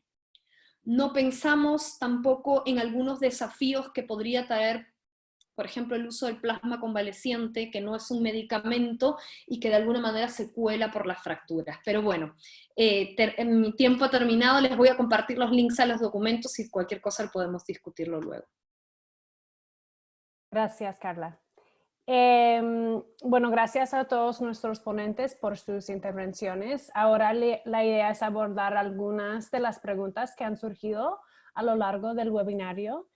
No pensamos tampoco en algunos desafíos que podría traer, por ejemplo, el uso del plasma convaleciente, que no es un medicamento y que de alguna manera se cuela por las fracturas. Pero bueno, mi tiempo ha terminado, les voy a compartir los links a los documentos y cualquier cosa podemos discutirlo luego. Gracias, Carla. Bueno, gracias a todos nuestros ponentes por sus intervenciones. Ahora la idea es abordar algunas de las preguntas que han surgido a lo largo del webinario.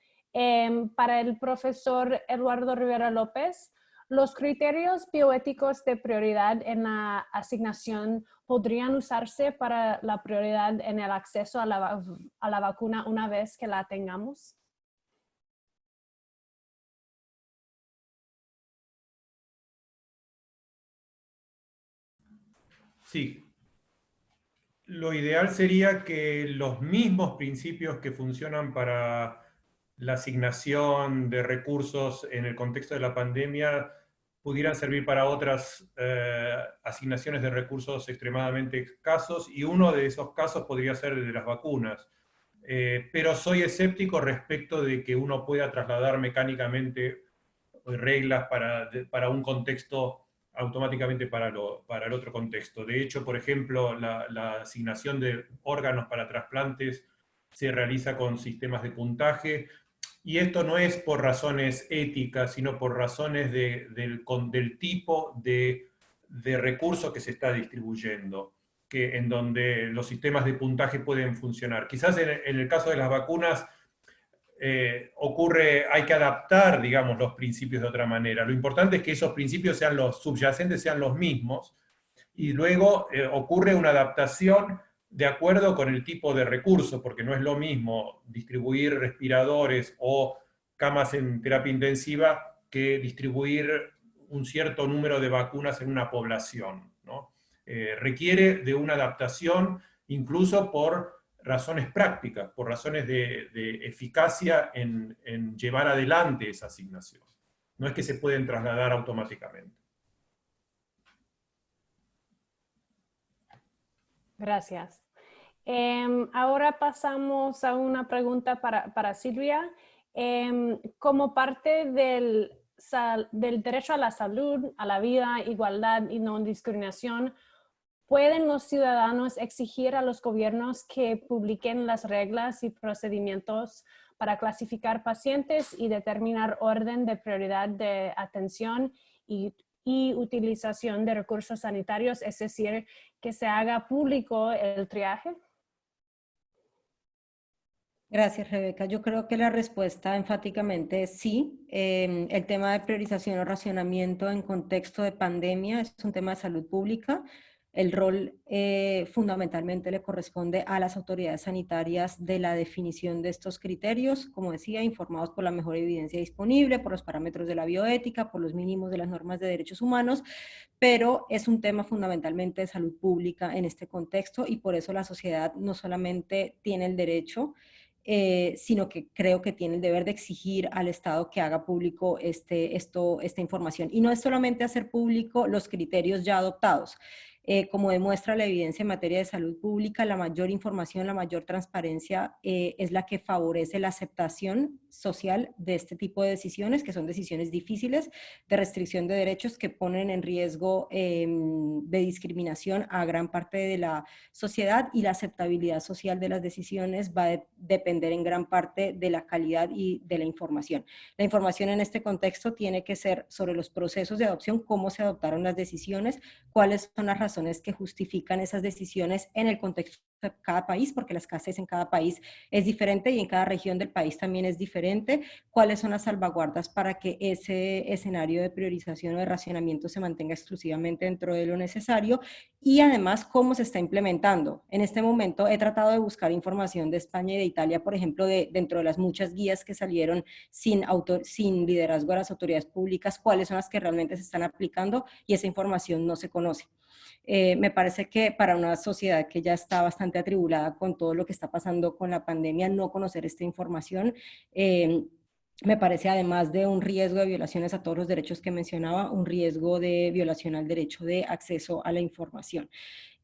Para el profesor Eduardo Rivera López, ¿los criterios bioéticos de prioridad en la asignación podrían usarse para la prioridad en el acceso a la vacuna una vez que la tengamos? Sí. Lo ideal sería que los mismos principios que funcionan para la asignación de recursos en el contexto de la pandemia pudieran servir para otras asignaciones de recursos extremadamente escasos, y uno de esos casos podría ser el de las vacunas. Pero soy escéptico respecto de que uno pueda trasladar mecánicamente reglas para un contexto automáticamente para el otro contexto. De hecho, por ejemplo, la asignación de órganos para trasplantes se realiza con sistemas de puntaje, y esto no es por razones éticas, sino por razones del tipo de recurso que se está distribuyendo, en donde los sistemas de puntaje pueden funcionar. Quizás en el caso de las vacunas hay que adaptar, digamos, los principios de otra manera. Lo importante es que esos principios sean los subyacentes, sean los mismos, y luego ocurre una adaptación de acuerdo con el tipo de recurso, porque no es lo mismo distribuir respiradores o camas en terapia intensiva que distribuir un cierto número de vacunas en una población, ¿no? Requiere de una adaptación incluso por razones prácticas, por razones de eficacia en llevar adelante esa asignación. No es que se pueden trasladar automáticamente. Gracias. Ahora pasamos a una pregunta para Silvia. Como parte del derecho a la salud, a la vida, igualdad y no discriminación, ¿pueden los ciudadanos exigir a los gobiernos que publiquen las reglas y procedimientos para clasificar pacientes y determinar orden de prioridad de atención y utilización de recursos sanitarios, es decir, que se haga público el triaje? Gracias, Rebeca. Yo creo que la respuesta enfáticamente es sí. El tema de priorización o racionamiento en contexto de pandemia es un tema de salud pública. El rol fundamentalmente le corresponde a las autoridades sanitarias de la definición de estos criterios, como decía, informados por la mejor evidencia disponible, por los parámetros de la bioética, por los mínimos de las normas de derechos humanos, pero es un tema fundamentalmente de salud pública en este contexto, y por eso la sociedad no solamente tiene el derecho, sino que creo que tiene el deber de exigir al Estado que haga público esta información. Y no es solamente hacer público los criterios ya adoptados. Como demuestra la evidencia en materia de salud pública, la mayor información, la mayor transparencia es la que favorece la aceptación social de este tipo de decisiones, que son decisiones difíciles de restricción de derechos que ponen en riesgo de discriminación a gran parte de la sociedad, y la aceptabilidad social de las decisiones va a depender en gran parte de la calidad y de la información. La información en este contexto tiene que ser sobre los procesos de adopción, cómo se adoptaron las decisiones, cuáles son las razones que justifican esas decisiones en el contexto de cada país, porque la escasez en cada país es diferente y en cada región del país también es diferente, cuáles son las salvaguardas para que ese escenario de priorización o de racionamiento se mantenga exclusivamente dentro de lo necesario, y además cómo se está implementando. En este momento he tratado de buscar información de España y de Italia, por ejemplo, dentro de las muchas guías que salieron sin liderazgo de las autoridades públicas, cuáles son las que realmente se están aplicando, y esa información no se conoce. Me parece que para una sociedad que ya está bastante atribulada con todo lo que está pasando con la pandemia, no conocer esta información me parece, además de un riesgo de violaciones a todos los derechos que mencionaba, un riesgo de violación al derecho de acceso a la información.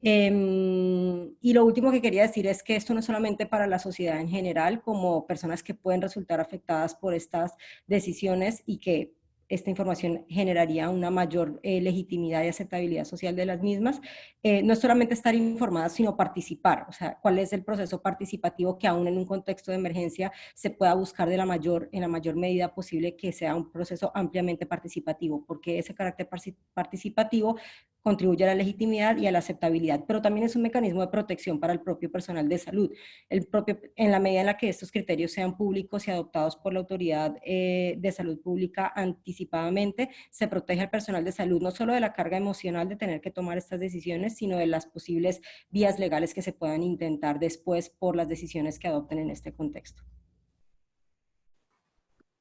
Y lo último que quería decir es que esto no es solamente para la sociedad en general, como personas que pueden resultar afectadas por estas decisiones, y que esta información generaría una mayor legitimidad y aceptabilidad social de las mismas. No es solamente estar informadas, sino participar. O sea, cuál es el proceso participativo que aún en un contexto de emergencia se pueda buscar en la mayor medida posible, que sea un proceso ampliamente participativo, porque ese carácter participativo contribuye a la legitimidad y a la aceptabilidad, pero también es un mecanismo de protección para el propio personal de salud. En la medida en la que estos criterios sean públicos y adoptados por la autoridad de salud pública anticipadamente, se protege al personal de salud no solo de la carga emocional de tener que tomar estas decisiones, sino de las posibles vías legales que se puedan intentar después por las decisiones que adopten en este contexto.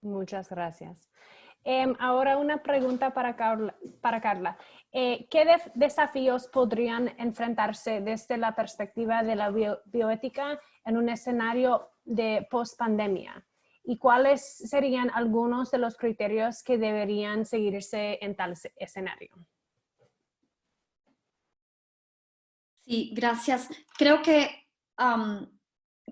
Muchas gracias. Ahora una pregunta para Carla. ¿Qué desafíos podrían enfrentarse desde la perspectiva de la bioética en un escenario de post-pandemia? ¿Y cuáles serían algunos de los criterios que deberían seguirse en tal escenario? Sí, gracias. Creo que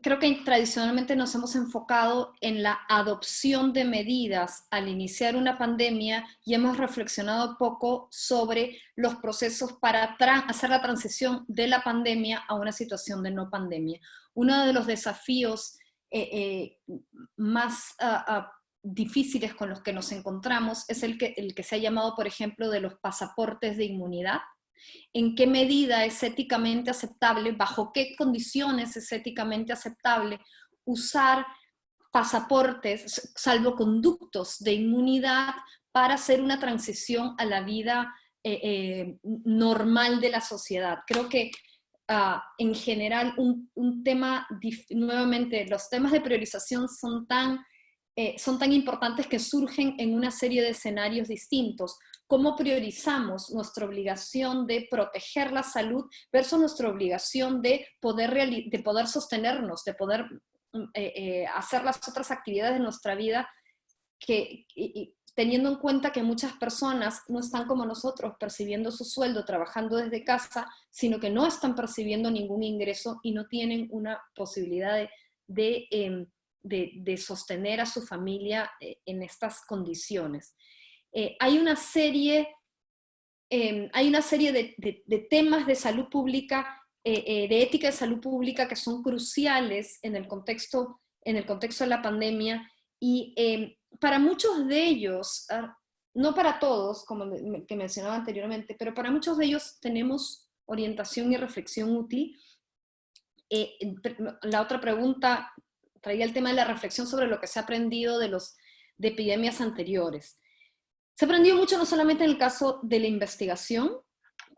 creo que tradicionalmente nos hemos enfocado en la adopción de medidas al iniciar una pandemia y hemos reflexionado poco sobre los procesos para hacer la transición de la pandemia a una situación de no pandemia. Uno de los desafíos más difíciles con los que nos encontramos es el que se ha llamado, por ejemplo, de los pasaportes de inmunidad. ¿En qué medida es éticamente aceptable, bajo qué condiciones es éticamente aceptable usar pasaportes, salvoconductos de inmunidad para hacer una transición a la vida normal de la sociedad? Creo que en general un tema, nuevamente, los temas de priorización son tan importantes que surgen en una serie de escenarios distintos. ¿Cómo priorizamos nuestra obligación de proteger la salud versus nuestra obligación de poder sostenernos, de poder hacer las otras actividades de nuestra vida, teniendo en cuenta que muchas personas no están como nosotros percibiendo su sueldo trabajando desde casa, sino que no están percibiendo ningún ingreso y no tienen una posibilidad de sostener a su familia en estas condiciones? Hay una serie de temas de salud pública, de ética de salud pública, que son cruciales en el contexto de la pandemia, y para muchos de ellos, no para todos, como que mencionaba anteriormente, pero para muchos de ellos tenemos orientación y reflexión útil. La otra pregunta traía el tema de la reflexión sobre lo que se ha aprendido de epidemias anteriores. Se aprendió mucho no solamente en el caso de la investigación,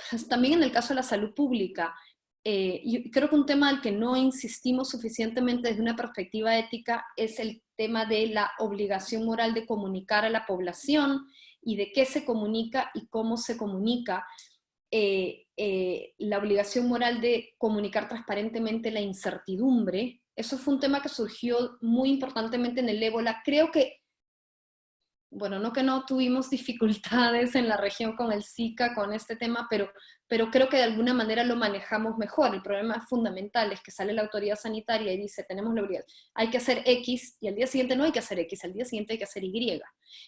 pues también en el caso de la salud pública. Yo creo que un tema al que no insistimos suficientemente desde una perspectiva ética es el tema de la obligación moral de comunicar a la población y de qué se comunica y cómo se comunica. La obligación moral de comunicar transparentemente la incertidumbre. Eso fue un tema que surgió muy importantemente en el ébola. Creo que, bueno, no que no tuvimos dificultades en la región con el Zika, con este tema, pero creo que de alguna manera lo manejamos mejor. El problema fundamental es que sale la autoridad sanitaria y dice, tenemos la obligación, hay que hacer X, y al día siguiente no hay que hacer X, al día siguiente hay que hacer Y.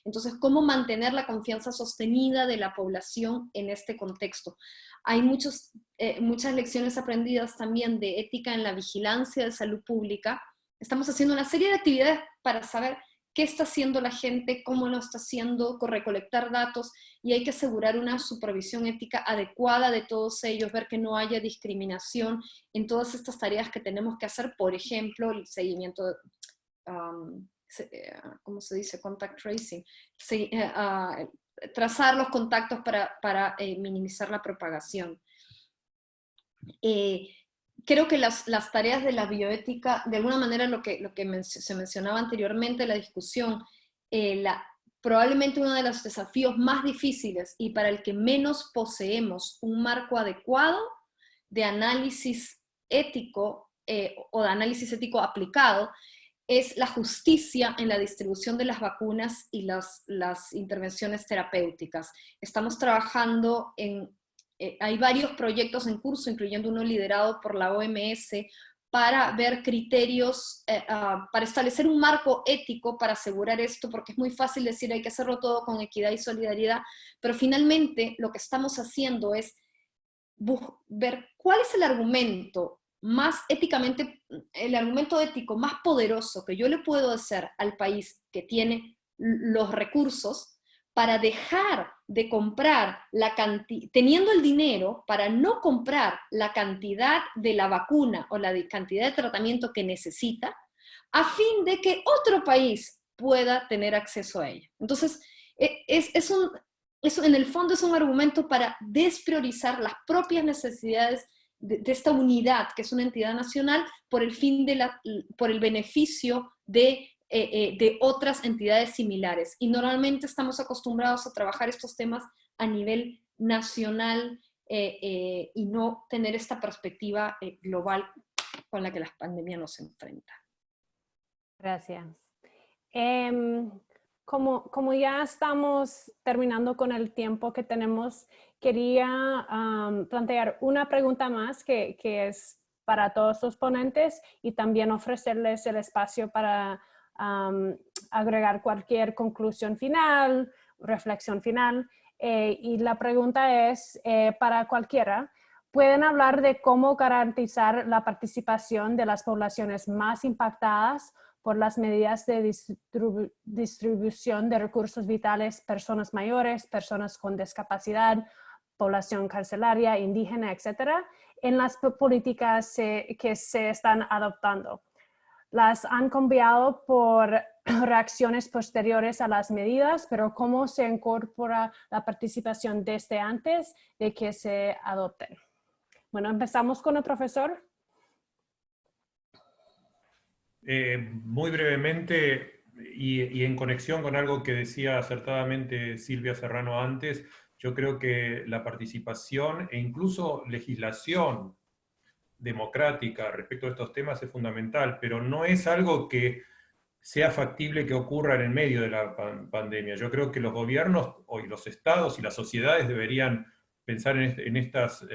Entonces, ¿cómo mantener la confianza sostenida de la población en este contexto? Hay muchas lecciones aprendidas también de ética en la vigilancia de salud pública. Estamos haciendo una serie de actividades para saber qué está haciendo la gente, cómo lo está haciendo, recolectar datos, y hay que asegurar una supervisión ética adecuada de todos ellos, ver que no haya discriminación en todas estas tareas que tenemos que hacer, por ejemplo, el seguimiento, ¿cómo se dice? Contact tracing, trazar los contactos para minimizar la propagación. Creo que las tareas de la bioética, de alguna manera lo que se mencionaba anteriormente en la discusión, probablemente uno de los desafíos más difíciles y para el que menos poseemos un marco adecuado de análisis ético o de análisis ético aplicado, es la justicia en la distribución de las vacunas y las intervenciones terapéuticas. Estamos trabajando hay varios proyectos en curso, incluyendo uno liderado por la OMS, para ver criterios, para establecer un marco ético para asegurar esto, porque es muy fácil decir hay que hacerlo todo con equidad y solidaridad, pero finalmente lo que estamos haciendo es ver cuál es el argumento el argumento ético más poderoso que yo le puedo hacer al país que tiene los recursos para dejar de comprar teniendo el dinero para no comprar la cantidad de la vacuna o la cantidad de tratamiento que necesita, a fin de que otro país pueda tener acceso a ella. Entonces, eso en el fondo es un argumento para despriorizar las propias necesidades de esta unidad, que es una entidad nacional, por el beneficio de otras entidades similares. Y normalmente estamos acostumbrados a trabajar estos temas a nivel nacional y no tener esta perspectiva global con la que la pandemia nos enfrenta. Gracias. Como ya estamos terminando con el tiempo que tenemos, quería plantear una pregunta más que es para todos los ponentes y también ofrecerles el espacio para agregar cualquier conclusión final, reflexión final. Y la pregunta es, para cualquiera, ¿pueden hablar de cómo garantizar la participación de las poblaciones más impactadas por las medidas de distribución de recursos vitales, personas mayores, personas con discapacidad, población carcelaria, indígena, etcétera, en las políticas que se están adoptando? Las han cambiado por reacciones posteriores a las medidas, pero ¿cómo se incorpora la participación desde antes de que se adopten? Bueno, empezamos con el profesor. Muy brevemente, y en conexión con algo que decía acertadamente Silvia Serrano antes, yo creo que la participación e incluso legislación democrática respecto a estos temas es fundamental, pero no es algo que sea factible que ocurra en el medio de la pandemia. Yo creo que los gobiernos, y los estados y las sociedades deberían pensar en estas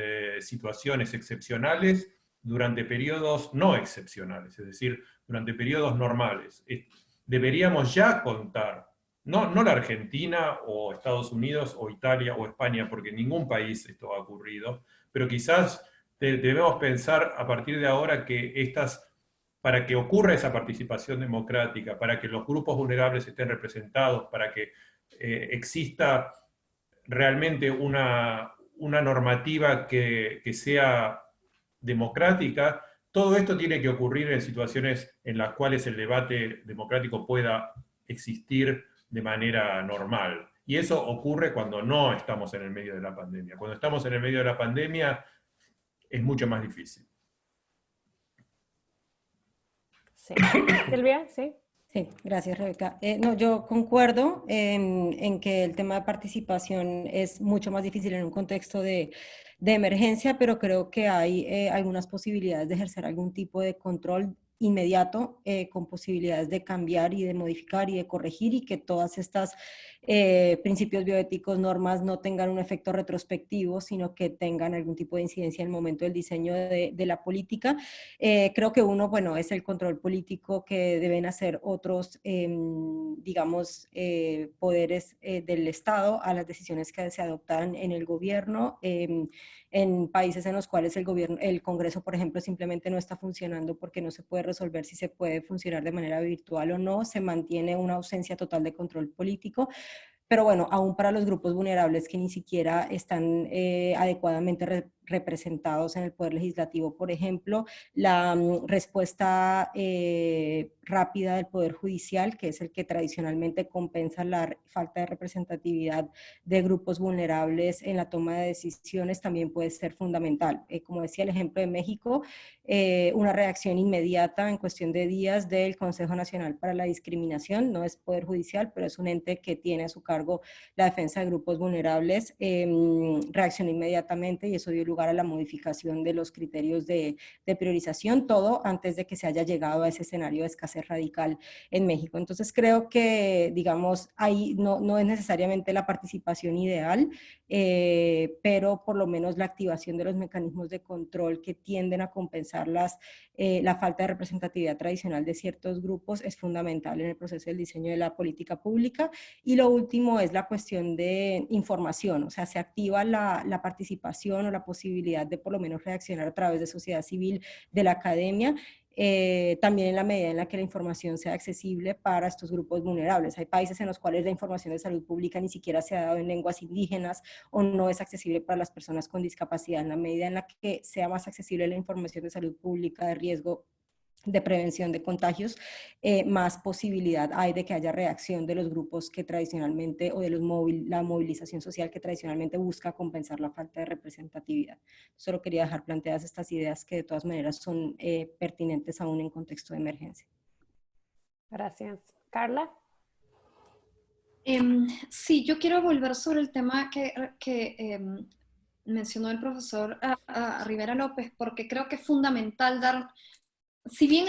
situaciones excepcionales durante periodos no excepcionales, es decir, durante periodos normales. Deberíamos ya contar, no la Argentina o Estados Unidos o Italia o España, porque en ningún país esto ha ocurrido, pero quizás debemos pensar a partir de ahora que para que ocurra esa participación democrática, para que los grupos vulnerables estén representados, para que exista realmente una normativa que sea democrática, todo esto tiene que ocurrir en situaciones en las cuales el debate democrático pueda existir de manera normal. Y eso ocurre cuando no estamos en el medio de la pandemia. Cuando estamos en el medio de la pandemia es mucho más difícil. Sí. Silvia, ¿sí? Sí, gracias, Rebeca. No, yo concuerdo en que el tema de participación es mucho más difícil en un contexto de emergencia, pero creo que hay algunas posibilidades de ejercer algún tipo de control inmediato, con posibilidades de cambiar y de modificar y de corregir, y que todas estas principios bioéticos, normas, no tengan un efecto retrospectivo, sino que tengan algún tipo de incidencia en el momento del diseño de la política. Creo que uno, bueno, es el control político que deben hacer otros, digamos, poderes del Estado a las decisiones que se adoptan en el gobierno. En países en los cuales el Congreso, por ejemplo, simplemente no está funcionando porque no se puede resolver si se puede funcionar de manera virtual o no, se mantiene una ausencia total de control político. Pero bueno, aún para los grupos vulnerables que ni siquiera están adecuadamente representados en el Poder Legislativo, por ejemplo, la respuesta rápida del Poder Judicial, que es el que tradicionalmente compensa la falta de representatividad de grupos vulnerables en la toma de decisiones, también puede ser fundamental. Como decía el ejemplo de México, una reacción inmediata en cuestión de días del Consejo Nacional para la Discriminación, no es Poder Judicial, pero es un ente que tiene a su cargo la defensa de grupos vulnerables, reaccionó inmediatamente y eso dio lugar a la modificación de los criterios de priorización, todo antes de que se haya llegado a ese escenario de escasez radical en México. Entonces creo que, digamos, ahí no es necesariamente la participación ideal, pero por lo menos la activación de los mecanismos de control que tienden a compensar la falta de representatividad tradicional de ciertos grupos es fundamental en el proceso del diseño de la política pública. Y lo último es la cuestión de información, o sea, se activa la participación o la posibilidad de por lo menos reaccionar a través de sociedad civil, de la academia, también en la medida en la que la información sea accesible para estos grupos vulnerables. Hay países en los cuales la información de salud pública ni siquiera se ha dado en lenguas indígenas o no es accesible para las personas con discapacidad. En la medida en la que sea más accesible la información de salud pública, de riesgo, de prevención de contagios, más posibilidad hay de que haya reacción de los grupos que tradicionalmente, o de la movilización social que tradicionalmente busca compensar la falta de representatividad. Solo quería dejar planteadas estas ideas que de todas maneras son pertinentes aún en contexto de emergencia. Gracias. Carla. Sí, yo quiero volver sobre el tema que mencionó el profesor Rivera López, porque creo que es fundamental dar, si bien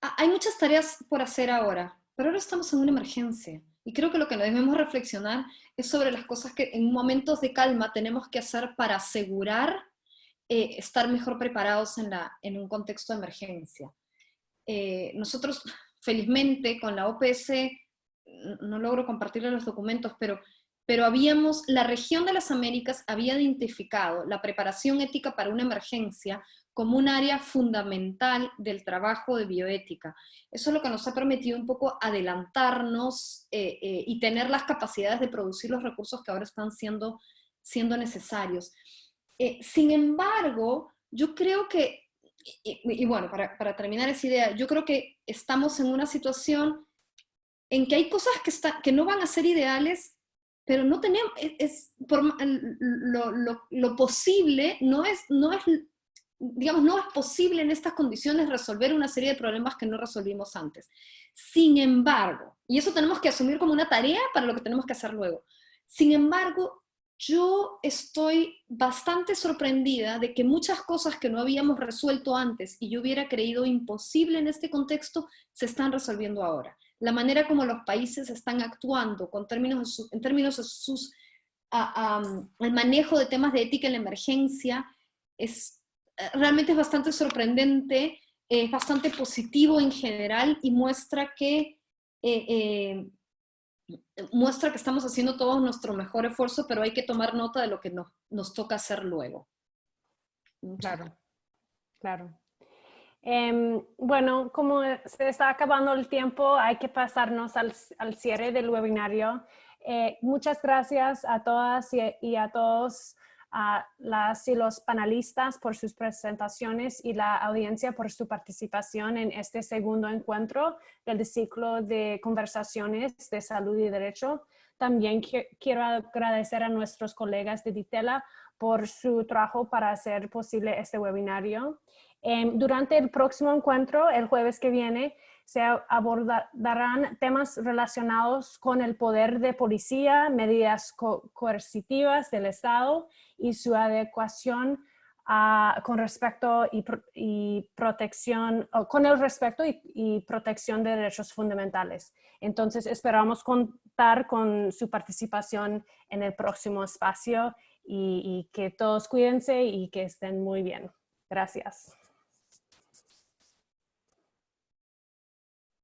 hay muchas tareas por hacer ahora, pero ahora estamos en una emergencia, y creo que lo que debemos reflexionar es sobre las cosas que en momentos de calma tenemos que hacer para asegurar estar mejor preparados en un contexto de emergencia. Nosotros, felizmente, con la OPS, no logro compartirles los documentos, pero la región de las Américas había identificado la preparación ética para una emergencia como un área fundamental del trabajo de bioética. Eso es lo que nos ha permitido un poco adelantarnos y tener las capacidades de producir los recursos que ahora están siendo necesarios. Sin embargo, yo creo que, y bueno, para terminar esa idea, yo creo que estamos en una situación en que hay cosas que no van a ser ideales, pero no tenemos, lo posible no es posible en estas condiciones resolver una serie de problemas que no resolvimos antes. Sin embargo, y eso tenemos que asumir como una tarea para lo que tenemos que hacer luego. Sin embargo, yo estoy bastante sorprendida de que muchas cosas que no habíamos resuelto antes y yo hubiera creído imposible en este contexto, se están resolviendo ahora. La manera como los países están actuando en términos de el manejo de temas de ética en la emergencia realmente es bastante sorprendente, es bastante positivo en general y muestra que estamos haciendo todo nuestro mejor esfuerzo, pero hay que tomar nota de lo que nos toca hacer luego. Claro, claro. Bueno, como se está acabando el tiempo, hay que pasarnos al cierre del webinario. Muchas gracias a todas y a todos, a las y los panelistas por sus presentaciones y la audiencia por su participación en este segundo encuentro del ciclo de conversaciones de salud y derecho. También quiero agradecer a nuestros colegas de DITELA por su trabajo para hacer posible este webinario. Durante el próximo encuentro, el jueves que viene, se abordarán temas relacionados con el poder de policía, medidas coercitivas del Estado y su adecuación con respecto y protección, con el respeto y protección de derechos fundamentales. Entonces, esperamos contar con su participación en el próximo espacio y que todos cuídense y que estén muy bien. Gracias.